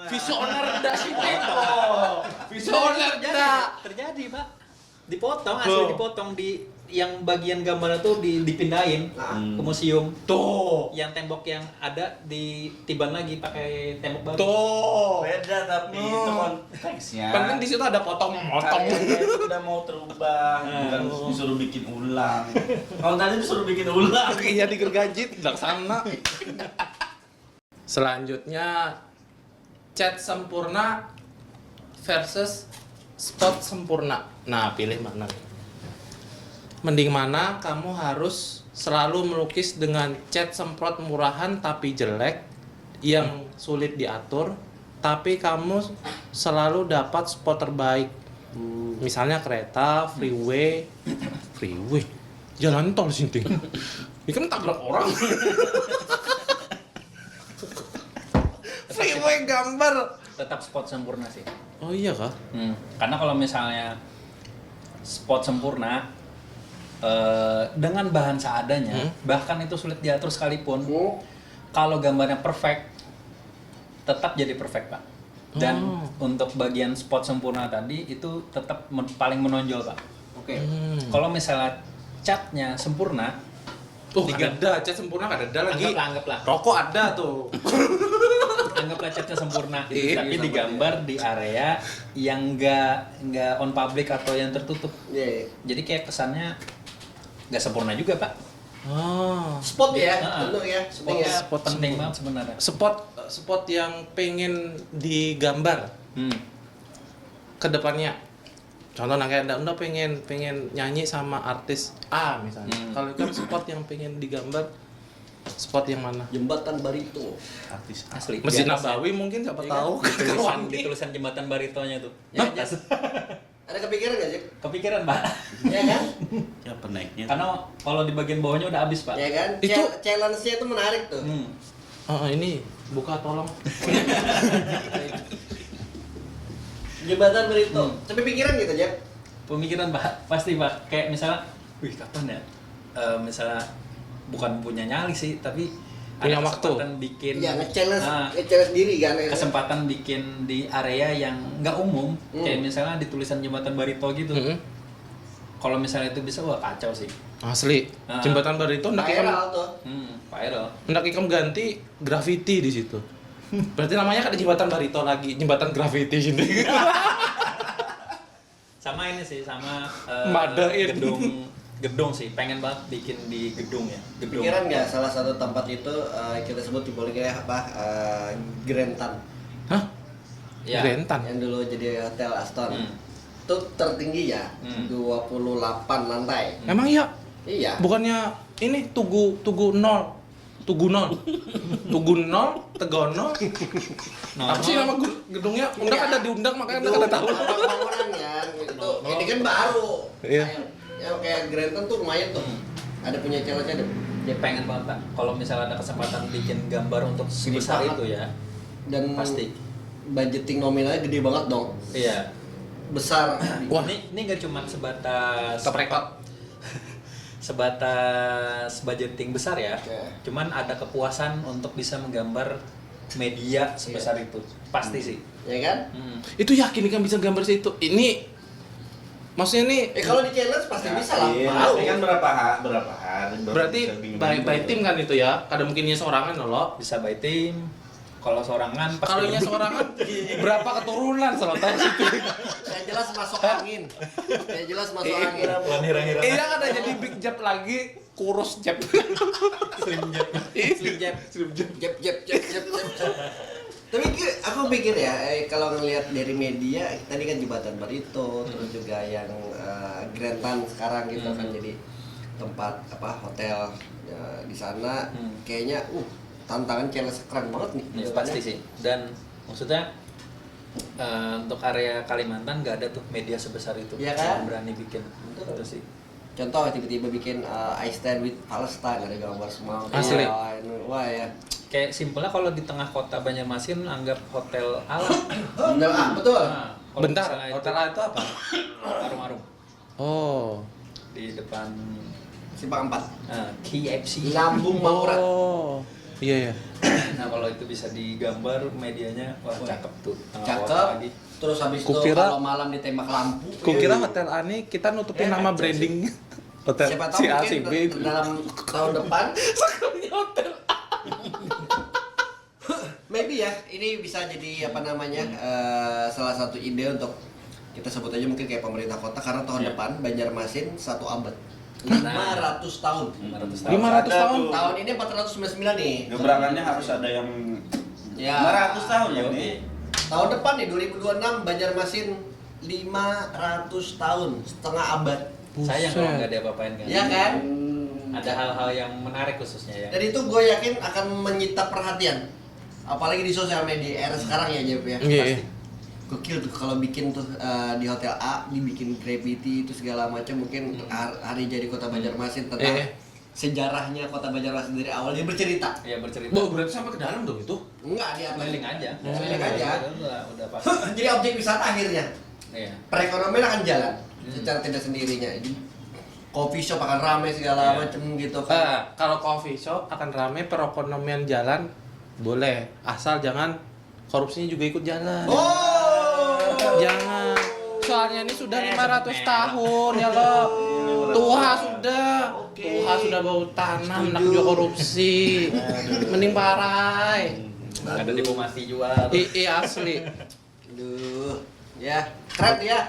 Visioner dah sih itu. Visioner dah. Terjadi, Pak. Dipotong, asli dipotong di yang bagian gambarnya tuh dipindahin ke museum. Tuh. Yang tembok yang ada ditiban lagi pakai tembok baru. Tuh. beda tapi itu konteksnya. Penting di situ ada potong-potong. Karyanya sudah mau terubah, bukan disuruh bikin ulang. Kalau tadi disuruh bikin ulang. Iya digergaji tidak sana. Selanjutnya cat sempurna versus spot sempurna. Nah, pilih mana nih? Mending mana kamu harus selalu melukis dengan cat semprot murahan tapi jelek yang sulit diatur, tapi kamu selalu dapat spot terbaik. Misalnya kereta, freeway, jalan tol sinting. Ini kan tabrak orang. Freeway gambar. Tetap spot sempurna sih. Oh iya kah? Karena kalau misalnya spot sempurna dengan bahan seadanya, bahkan itu sulit diatur sekalipun, kalau gambarnya perfect, tetap jadi perfect, Pak. Dan untuk bagian spot sempurna tadi itu tetap paling menonjol, Pak. Oke. Kalau misalnya catnya sempurna, Ada cat sempurna, ada lagi. anggaplah Rokok ada tuh. anggaplah catnya sempurna, Iya, tapi digambar di area yang nggak on public atau yang tertutup. Iya. Jadi kayak kesannya nggak sempurna juga, Pak. Oh. Spot ya, Nah, tentu ya. Penting ya. Spot penting banget sebenarnya. Spot yang pengen digambar ke depannya. Contoh kayak Anda pengen nyanyi sama artis A misalnya. Kalau kan spot yang pengen digambar, spot yang mana? Jembatan Barito. Artis Asli. Masjid Di atas ya. Nabawi mungkin siapa Iya tahu. kan? Di tulisan jembatan Baritonya tuh. Ya, ada kepikiran nggak sih? Kepikiran, Pak. Ya kan? ya penaiknya. Karena kalau di bagian bawahnya udah habis, Pak. Ya kan? Itu- Challenge-nya itu menarik tuh. Oh, ini buka tolong. Jembatan Barito. Tapi pikiran gitu, Jack. Pemikiran, Pak. Pasti, Pak. Kayak misalnya, wih kapan ya? Misalnya bukan punya nyali sih, tapi Punya ada waktu. kesempatan bikin Iya, nge-challenge Nah, diri kan. ya. kesempatan bikin di area yang nggak umum, kayak misalnya di tulisan jembatan Barito gitu. Kalau misalnya itu bisa, wah kacau sih. Asli. Jembatan Barito hendak Viral tuh. Viral. ganti graffiti di situ. Berarti namanya kan jembatan Barito lagi, jembatan graffiti sini. Sama ini sih, sama Madain. gedung sih. Pengen banget bikin di gedung ya. Gedung. Pikiran nggak salah satu tempat itu kita sebut di Bolivia apa? Grantan. Hah? Ya. Rentan. Yang dulu jadi Hotel Aston. Itu tertinggi ya, 28 lantai. Emang iya? Iya. Bukannya ini Tugu 0. Tugu 0. Tegono. Apa sih nama gedungnya? Undak ada diundang makanya Anda kada tahu. Bangunan ya, itu ini kan baru. Iya. Ya kayak Granton tuh lumayan tuh. Ada punya challenge-nya deh. Ya pengen banget, Pak. Kalau misalnya ada kesempatan bikin gambar untuk sebesar banget. itu ya. Dan Pasti. budgeting nominalnya gede banget dong. Iya. Besar. Wah. Ini nggak cuma sebatas Top record. sebatas budgeting besar ya. Oke. Cuman ada kepuasan untuk bisa menggambar media sebesar itu. Pasti sih. Ya kan? Itu yakin kan bisa gambar situ. Ini maksudnya nih Kalau di challenge pasti bisa lah. Iya, Mau. tapi kan berapa hari berarti by tim kan itu ya. Kadang mungkinnya seorangan loh. Bisa by team. Kalau sorangan pasti Kalau nya lebih. seorangan berapa keturunan selatan situ. Yang jelas masuk angin. Yang jelas masuk angin. Wanira-hira. Iya kan ada jadi big jab lagi, kurus jab. Slim jab. Slim jab. Jab. Tapi aku pikir ya, kalau ngelihat dari media, tadi kan jembatan Barito, terus juga yang Grantan sekarang gitu kan jadi tempat apa hotel di sana, kayaknya tantangan challenge keren banget nih. Ya, pasti sih. Dan maksudnya Untuk area Kalimantan nggak ada tuh media sebesar itu Iya kan? yang berani bikin itu sih. Contoh tiba-tiba bikin I stand with Palestine, ada gambar semua. Asli. Wah ya. Kayak simpelnya kalau di tengah kota Banjarmasin anggap hotel alam. Bener, betul. Nah, kalau Bentar, misalnya hotel A itu apa? Arung-arung Oh. di depan Simpang 4. KFC. Lambung Mangkurat. Oh. Iya ya. Nah kalau itu bisa digambar medianya, wah cakep tuh. Tengah kota Cakep. lagi. Terus habis itu Kukira- kalau malam ditembak lampu. Kukira hotel A nih kita nutupin nama branding hotel Siapa tahu si A mungkin si B. dalam tahun depan maybe ya ini bisa jadi apa namanya salah satu ide untuk kita sebut aja mungkin kayak pemerintah kota karena tahun Iya. depan Banjarmasin 1 abad 500 tahun 500 tahun. 500 Ada tahun. tuh. tahun ini 499 nih Gebrakannya harus ada yang ya 500 tahun ya Oke. nih. tahun depan nih 2026 Banjarmasin 500 tahun setengah abad Sayang kalau nggak ada apa-apain kan. ya kan Ada hal-hal yang menarik khususnya ya. dan itu gue yakin akan menyita perhatian apalagi di sosial media era sekarang ya Jeff ya Iya. pasti gokil tuh kalau bikin tuh di hotel A dibikin graffiti itu segala macam mungkin hari jadi kota Banjarmasin tentang sejarahnya kota Banjarmasin dari awal dia bercerita Iya bercerita. Bo, berarti sampai ke dalam dong itu? enggak di atas Keliling aja. Keliling aja. Udah pas. jadi objek wisata akhirnya Iya. perekonomian akan jalan secara tidak sendirinya jadi coffee shop akan ramai segala Iya. macam gitu kan Kalau coffee shop akan rame, perekonomian jalan boleh, asal jangan korupsinya juga ikut jalan. Jangan. Soalnya ini sudah 500 tahun ya lo. Tuha sudah. Tuha sudah bau tanam, nak juga korupsi. Mending parai. Ada diplomasi jual. Iya asli. Aduh, ya keren ya.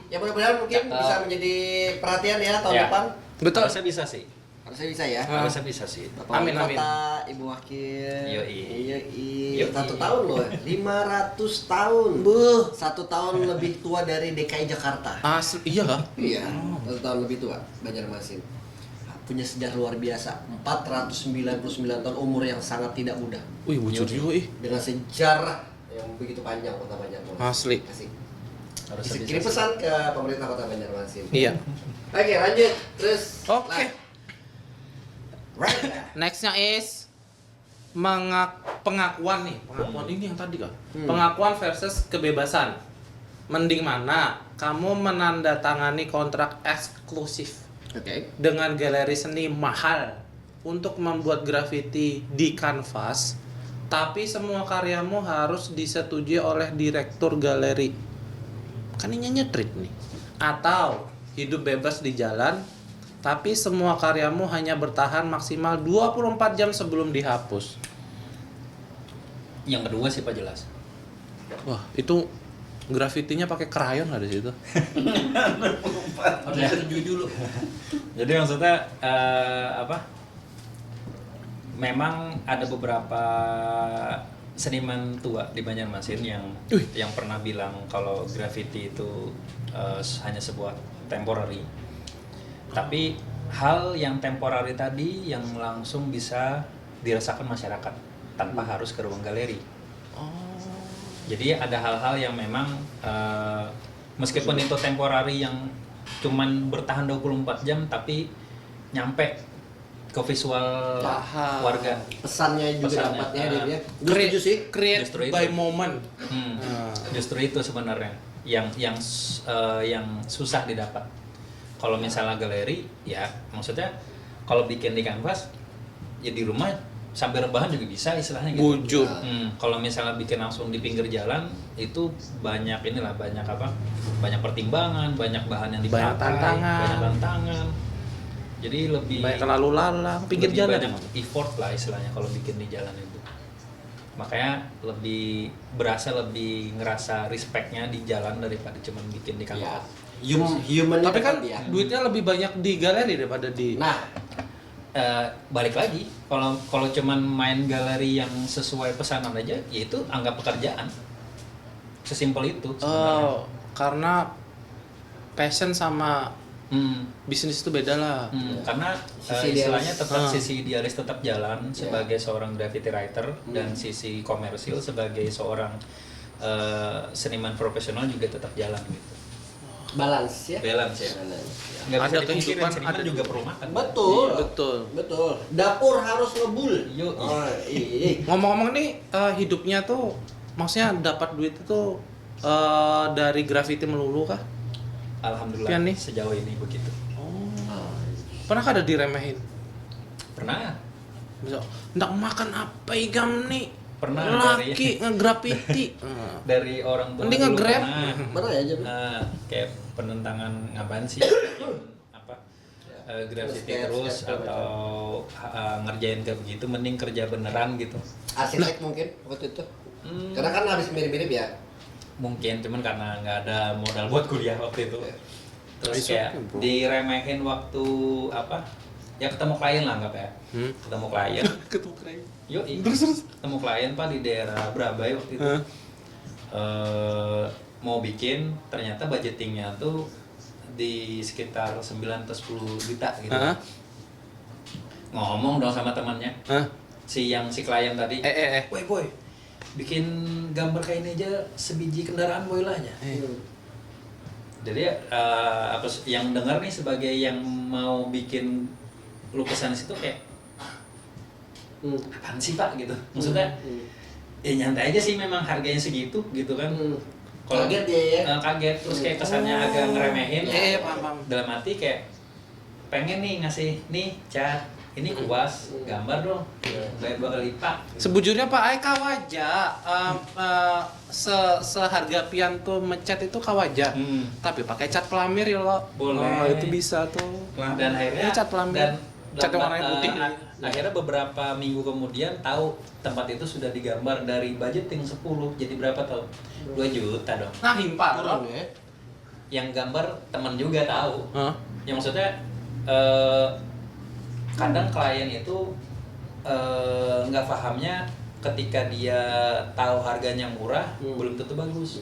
Ya mudah-mudahan mungkin Cakep. bisa menjadi perhatian ya tahun Ya. depan. Betul. Harusnya bisa sih. Harusnya bisa ya. Harusnya bisa sih. Bapak Amin, Wali amin. Kota, Ibu Wakil. Yoi. Yoi. Yoi. 1 tahun loh, 500 tahun. Buh. 1 tahun lebih tua dari DKI Jakarta. Asli, iya kah? Iya, 1 tahun lebih tua Banjarmasin. Punya sejarah luar biasa. 499 tahun umur yang sangat tidak mudah. Wih, bocor juga ih. Dengan sejarah yang begitu panjang kota Banjarmasin. Asli. Asik. Harusnya bisa. Kirim sih. pesan ke pemerintah kota Banjarmasin. Iya. Oke, lanjut. Terus Oke. Right. Nextnya is pengakuan nih, pengakuan ini yang tadi kan. Hmm. Pengakuan versus kebebasan. Mending mana? Kamu menandatangani kontrak eksklusif Oke. dengan galeri seni mahal untuk membuat grafiti di kanvas, tapi semua karyamu harus disetujui oleh direktur galeri. Kan ini nyetrit nih. Atau hidup bebas di jalan, tapi semua karyamu hanya bertahan maksimal 24 jam sebelum dihapus. Yang kedua sih Pak jelas. Wah, itu grafitinya pakai krayon nggak di situ? Harus disetujui dulu. Jadi maksudnya apa? Memang ada beberapa seniman tua di Banjarmasin yang pernah bilang kalau graffiti itu hanya sebuah temporary. Tapi hal yang temporary tadi yang langsung bisa dirasakan masyarakat tanpa harus ke ruang galeri. Jadi ada hal-hal yang memang meskipun itu temporary yang cuman bertahan 24 jam tapi nyampe ke visual Paham. warga. Pesannya juga Pesannya, dapatnya dia. Gue Create, setuju sih. create Justru itu. by moment. Justru itu sebenarnya yang susah didapat. Kalau misalnya galeri, ya maksudnya kalau bikin di kanvas, ya di rumah sambil rebahan juga bisa istilahnya gitu. Wujud. Kalau misalnya bikin langsung di pinggir jalan, itu banyak inilah banyak apa? Banyak pertimbangan, banyak bahan yang dipakai, Banyak tantangan. banyak tantangan. Jadi lebih Banyak lalu lalang pinggir lebih jalan. banyak effort lah istilahnya kalau bikin di jalan itu. Makanya lebih ngerasa respectnya di jalan daripada cuma bikin di Ya. kanvas. Human Tapi kan ya. duitnya lebih banyak di galeri daripada di. Nah, Balik lagi kalau cuman main galeri yang sesuai pesanan aja, ya itu anggap pekerjaan. Sesimpel itu sebenarnya. Oh, karena passion sama bisnis itu beda lah. Karena Sisi istilahnya idealis. tetap sisi idealis tetap jalan sebagai seorang graffiti writer dan sisi komersil sebagai seorang seniman profesional juga tetap jalan gitu. Balance ya. Balance ya. Balance, ya. Nggak bisa Ada dipungkirin, kehidupan, seniman ada juga perlu makan. Betul. Iya, betul. Betul. Dapur harus ngebul. Yo, Oh, iya. Ngomong-ngomong nih, hidupnya tuh maksudnya dapat duit itu dari graffiti melulu kah? Alhamdulillah Pian nih? sejauh ini begitu. Pernah ada diremehin? Pernah Bisa, ndak makan apa igam nih? Pernah Laki ngegraffiti. dari orang tua Mending dulu nge-grab. pernah. Mana ya Jam? Kayak penentangan ngapain sih apa graffiti Sketch, terus sketch, atau ngerjain kayak begitu mending kerja beneran gitu. Arsitek mungkin waktu itu. Karena kan habis mirip-mirip ya. Mungkin cuman karena nggak ada modal buat kuliah waktu itu. Terus It's kayak okay, bro. diremehin waktu apa ya ketemu klien lah anggap ya. Ketemu klien. Ketemu keren. Yuk, ketemu klien pak di daerah Brabai waktu itu. Mau bikin, ternyata budgetingnya tuh di sekitar 9 atau 10 juta gitu. Ngomong dong sama temannya, si klien tadi. Woi boy, bikin gambar kayak ini aja sebiji kendaraan boy lah aja. Jadi apa yang dengar nih sebagai yang mau bikin lukisan di situ kayak apaan sih pak gitu, maksudnya ya nyantai aja sih memang harganya segitu gitu kan. Kalau Kaget ya. kaget terus kayak kesannya agak ngeremehin. Paham. Dalam hati kayak pengen nih ngasih nih cat ini kuas gambar dong bayar 2 kali lipat. Sebujurnya Pak Ai kawaja, seharga pian tuh mencat itu kawaja, tapi pakai cat pelamir ya lo. Boleh. Itu bisa tuh. Dan akhirnya Ini cat pelamir. dan Cat yang warnanya putih. Akhirnya beberapa minggu kemudian tahu tempat itu sudah digambar dari budgeting 10 jadi berapa tahu? 2 juta dong. Nah himpar Kurang lo. ya. Yang gambar temen juga tahu. Yang maksudnya kadang klien itu nggak pahamnya ketika dia tahu harganya murah belum tentu bagus.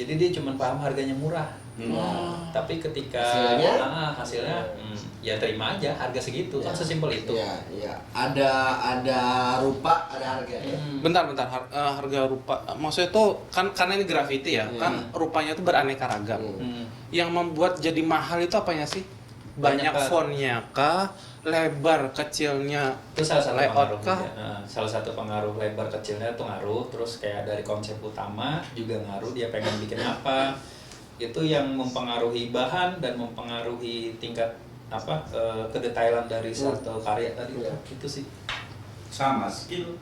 Jadi dia cuma paham harganya murah. Tapi ketika hasilnya ya terima aja harga segitu kan sesimpel itu. Iya. Ada rupa, ada harga ya. Bentar, harga rupa. Maksudnya tuh kan karena ini graffiti ya, kan rupanya tuh beraneka ragam. Yang membuat jadi mahal itu apanya sih? Banyak Banyak, fontnya kah? Lebar kecilnya? Itu salah satu layout pengaruh kah? juga. Salah satu pengaruh lebar kecilnya tuh ngaruh. Terus kayak dari konsep utama juga ngaruh dia pengen bikin apa. Itu yang mempengaruhi bahan dan mempengaruhi tingkat apa kedetailan dari satu karya tadi. Itu sih. Sama skill.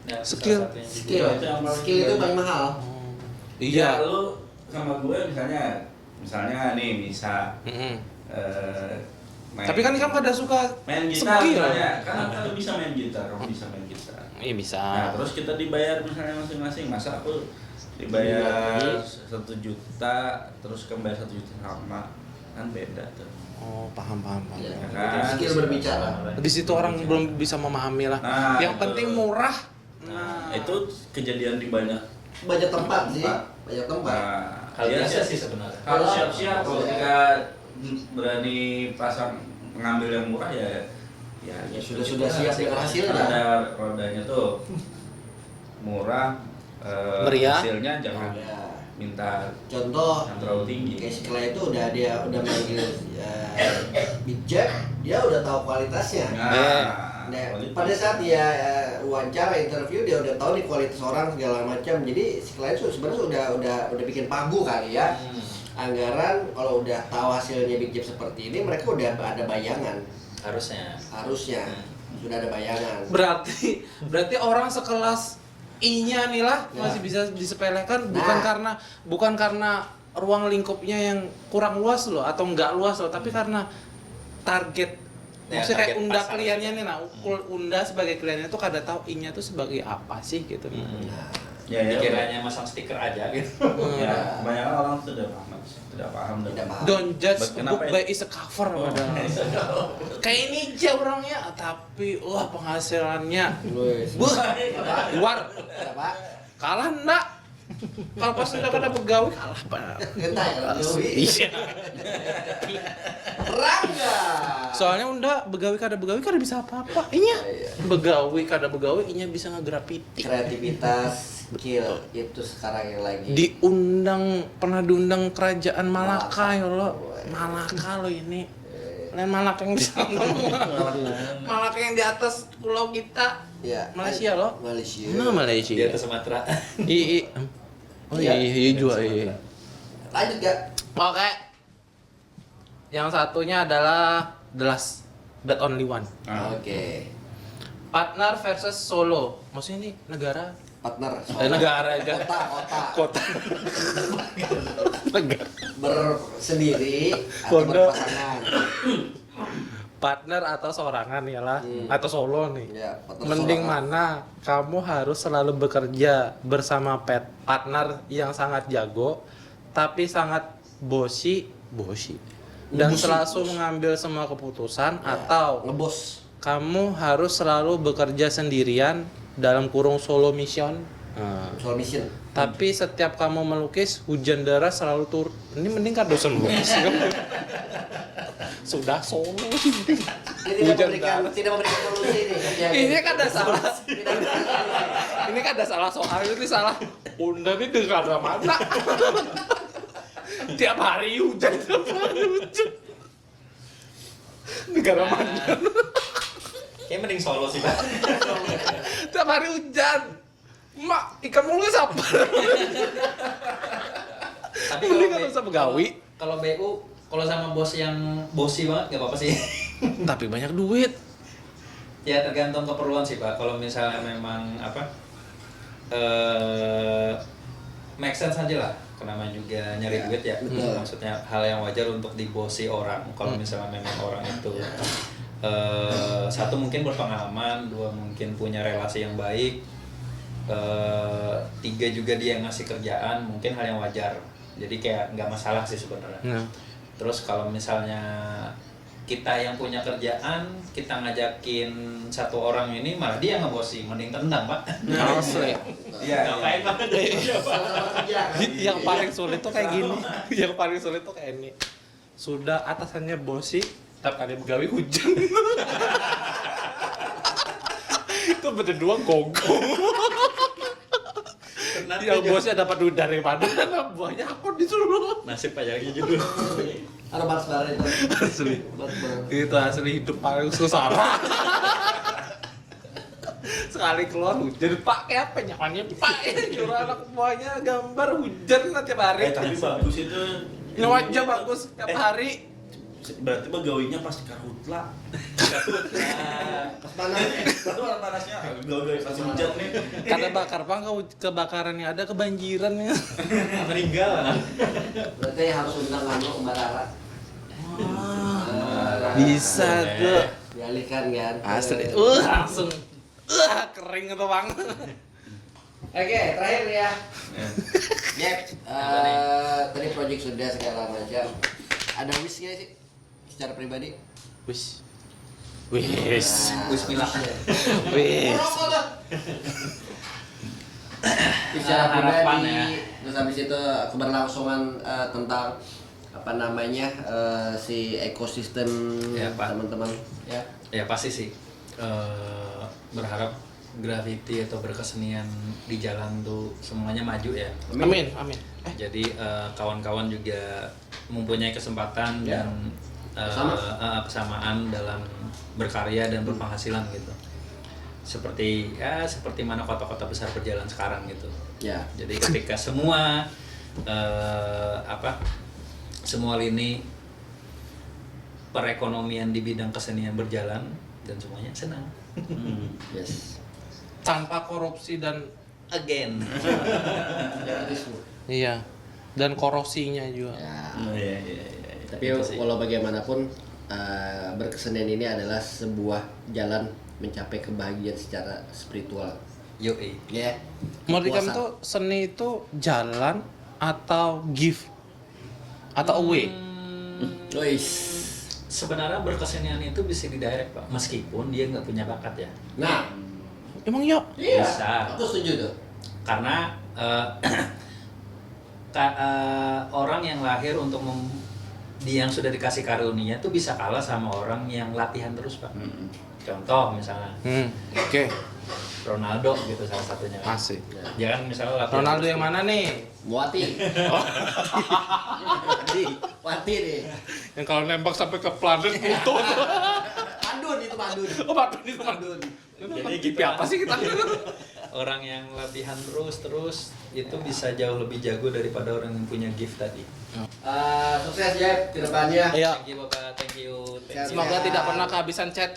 Ya, Skill. salah satunya Skill. juga. Skill itu paling mahal. Ya, lu sama gue misalnya nih bisa main, Tapi kan kamu ada suka main gitar skill. misalnya, kan lu bisa main gitar, kamu bisa main gitar. Iya bisa. Nah, terus kita dibayar misalnya masing-masing, masa aku dibayar 1 juta, terus kembali 1 juta sama, kan beda tuh. Oh, paham. Ya, kan? skill berbicara. Di situ orang belum bisa memahami lah. Nah, Yang itu. penting murah. Nah, itu kejadian di banyak Banyak tempat sih, banyak tempat. Nah, Hal dia biasa sih sebenarnya. harus siap-siap kalau ketika berani pasang pengambil yang murah ya gitu. Sudah siap dengan hasilnya. Ada rodanya tuh murah, Meriah. hasilnya jangan Ya. minta Contoh yang terlalu tinggi. kayak setelah itu udah manggil Big Jack, dia udah tahu kualitasnya. Nah, pada saat dia wawancara interview dia udah tahu nih kualitas orang segala macam. Jadi si klien sebenarnya udah bikin pagu kali ya. Anggaran kalau udah tahu hasilnya Big Jack seperti ini, mereka udah ada bayangan. Harusnya sudah ada bayangan. Berarti orang sekelas I-nya nih lah masih bisa disepelekan bukan karena ruang lingkupnya yang kurang luas loh atau enggak luas loh, tapi karena target. Maksudnya kayak target Unda pasar. kliennya nih, nah Unda sebagai kliennya tuh kada tahu I-nya tuh sebagai apa sih gitu. Ya, Dikiranya masang stiker aja gitu. Ya, kebanyakan orang tidak paham. Don't judge a Kenapa book ya? by its cover padahal. Kayak ini aja orangnya, tapi wah penghasilannya. Luar. Apa? Kalah enggak? Kalau pas udah kada begawi kalah Pak. Gentai ya, Iya. Rangga. Soalnya Unda begawi kada bisa apa-apa. Inya begawi kada begawi inya bisa ngegrafiti. Kreativitas Skill itu sekarang yang lagi pernah diundang kerajaan Malaka ya lo. Malaka lo ini. Lain Malaka yang di sana. Malaka yang di atas pulau kita. ya Malaysia lo. Malaysia. Nah, Malaysia. Di atas Sumatera. Oh iya juga iya. Lanjut gak? Oke. Yang satunya adalah The Last But Only One. Oke. Partner versus solo. Maksudnya ini negara. Partner. Negara aja. Kota. Negara. Bersendiri atau Kode. berpasangan. Partner atau seorangan ya lah. Atau solo nih. Ya, partner Mending seorangan. mana? Kamu harus selalu bekerja bersama partner yang sangat jago, tapi sangat bosi, dan Ngebusi. selalu mengambil semua keputusan, atau Ngebos. kamu harus selalu bekerja sendirian dalam kurung solo mission. Soal mission. Tapi setiap kamu melukis, hujan deras selalu turun. Ini mending kan dosen melukis. Sudah solo sih. Ini tidak memberikan solusi nih. Ini kan ada salah. Ini kan ada salah soal, ini salah. Unda ini negara mana? Tiap hari hujan, Negara mana? Kayak mending solo sih, Pak. Tiap hari hujan. Mak, ikan mulus apa? Tapi Mending kan bisa begawi. Kalau BU, kalau sama bos yang bosi banget nggak apa-apa sih. Tapi banyak duit. Ya tergantung keperluan sih Pak. Kalau misalnya memang make sense aja lah. Kenapa juga nyari duit ya. betul. Maksudnya hal yang wajar untuk dibosi orang. Kalau misalnya memang orang itu satu mungkin berpengalaman, dua mungkin punya relasi yang baik, tiga juga dia ngasih kerjaan, mungkin hal yang wajar. Jadi kayak nggak masalah sih sebenarnya. Nah. Terus kalau misalnya kita yang punya kerjaan, kita ngajakin satu orang ini malah dia ngebosi, mending tendang Pak. Asli. Iya. Ngapain Pak? Sama-sama kerja. Yang paling sulit tuh kayak gini. Yang paling sulit tuh kayak ini. Sudah atasannya bosi, tiap kali begawi hujan. Itu berdua gogong. Yang bosnya dapat duit daripada anak buahnya aku disuruh. Nasib aja lagi judul. Ada balas bareng itu. Asli. Balas. Itu asli hidup paling susah. Sekali keluar hujan, Pak, kayak apa nyamannya Pak? Nyuruh anak buahnya gambar hujan tiap hari. Tapi bagus itu. Ini wajah bagus tiap hari. Berarti begawinya pasti karhutla. Pas panas. Itu orang panasnya gawe pasti hujan nih. Karena bakar Pak, kebakaran yang ada kebanjiran ya. Meninggal. Berarti harus undang Nano Mbak Rara. Bisa tuh. Dialihkan kan. Asli. Langsung kering itu Bang. Oke, terakhir ya. Ya. Tadi project sudah segala macam. Ada wish nggak sih? Secara pribadi? Wis. Bismillah. Wis. Secara Harapan pribadi, ya. terus habis itu keberlangsungan tentang apa namanya si ekosistem Ya, Pak. teman-teman ya. Ya pasti sih. Berharap graffiti atau berkesenian di jalan tuh semuanya maju ya. Amin. Jadi kawan-kawan juga mempunyai kesempatan Ya. dan kesamaan dalam berkarya dan berpenghasilan gitu. Seperti mana kota-kota besar berjalan sekarang gitu. Ya. Jadi ketika semua semua lini perekonomian di bidang kesenian berjalan dan semuanya senang. Yes. Tanpa korupsi dan Again. iya. Dan korosinya juga. Ya. Iya. Tapi Itu sih. walau bagaimanapun berkesenian ini adalah sebuah jalan mencapai kebahagiaan secara spiritual. Yoi. Ya. Menurut kamu Kepuasan. tuh seni itu jalan atau gift atau away? Guys. Sebenarnya berkesenian itu bisa didirect Pak, meskipun dia nggak punya bakat ya. Nah, Emang ya? iya. Bisa. Aku setuju tuh. Karena orang yang lahir untuk dia yang sudah dikasih karunia tuh bisa kalah sama orang yang latihan terus Pak. Contoh misalnya Oke. Ronaldo gitu salah satunya. Asik. Jangan misalnya latihan Ronaldo terus yang mana nih? Muati. Muati nih. Yang kalau nembak sampai ke planet Pluto. Pandun itu pandun. Oh, Bandung itu Bandung. Jadi Gipi apa sih kita? orang yang latihan terus itu bisa jauh lebih jago daripada orang yang punya gift tadi. Sukses Jeb ke depannya. Iya. Thank you Bapak, thank you. Semoga tidak pernah kehabisan chat.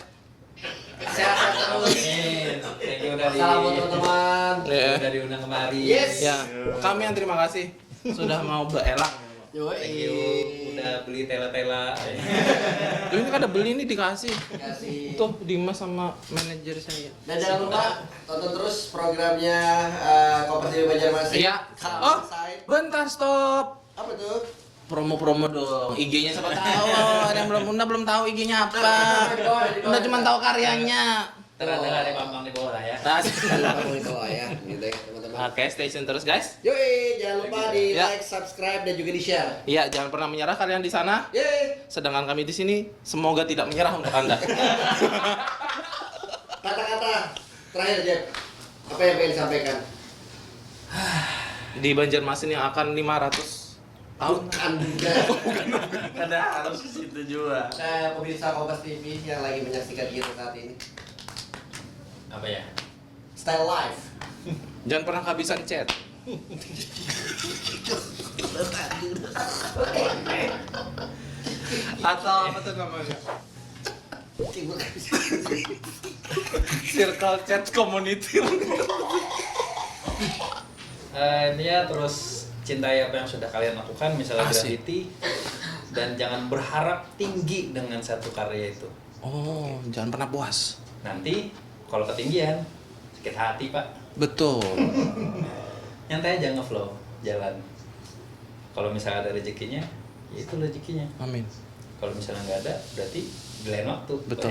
Sehat-sehat terus. Amin. Thank you dari Salam buat teman-teman. udah diundang kemari. Yes. Ya, kami yang terima kasih sudah mau berelang. Thank you udah beli tela-tela. Ini kan ada beli nih dikasih. Kasih. Tuh Dimas sama manajer saya. Dan jangan lupa tonton terus programnya Kompas TV Banjarmasin. Iya. Kalau Oh, selesai. bentar stop. Apa tuh? Promo-promo dong. IG-nya siapa tahu. Ada yang belum tahu IG-nya apa. Udah cuma tahu karyanya. Ternyata ada pampang di bawah lah ya. Kamu itu lah ya, gitu ya teman-teman. Oke, stay tune terus guys. Yoi, jangan lupa di Ya. like, subscribe dan juga di share. Iya, jangan pernah menyerah kalian di sana. Yeay. Sedangkan kami di sini semoga tidak menyerah untuk Anda. Kata-kata terakhir Jeb, apa yang pengen disampaikan? Di Banjarmasin yang akan 500 tahun. Bukan juga. Ada harus ke situ juga. Pemirsa Kompas TV yang lagi menyaksikan kita saat ini. Apa ya? Style life. Jangan pernah kehabisan chat. Atau apa tuh namanya? Circle chat community. Ini ya terus cintai apa yang sudah kalian lakukan, misalnya Asik. graffiti, dan jangan berharap tinggi dengan satu karya itu. Oh, jangan pernah puas. Nanti kalau ketinggian sakit hati pak. Betul. Nyantai aja ngeflow jalan. Kalau misalnya ada rezekinya, ya itu rezekinya. Amin. Kalau misalnya nggak ada, berarti di lain waktu. Betul.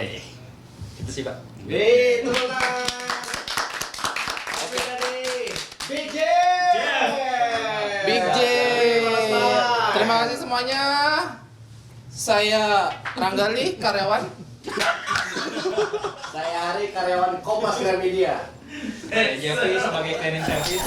Itu sih pak. Itu lah. Oke tadi. Big J. Big J. Terima kasih semuanya. Saya Ranggali, karyawan. Saya Hari, karyawan Kompas Gramedia. Jeffrey sebagai cleaning service.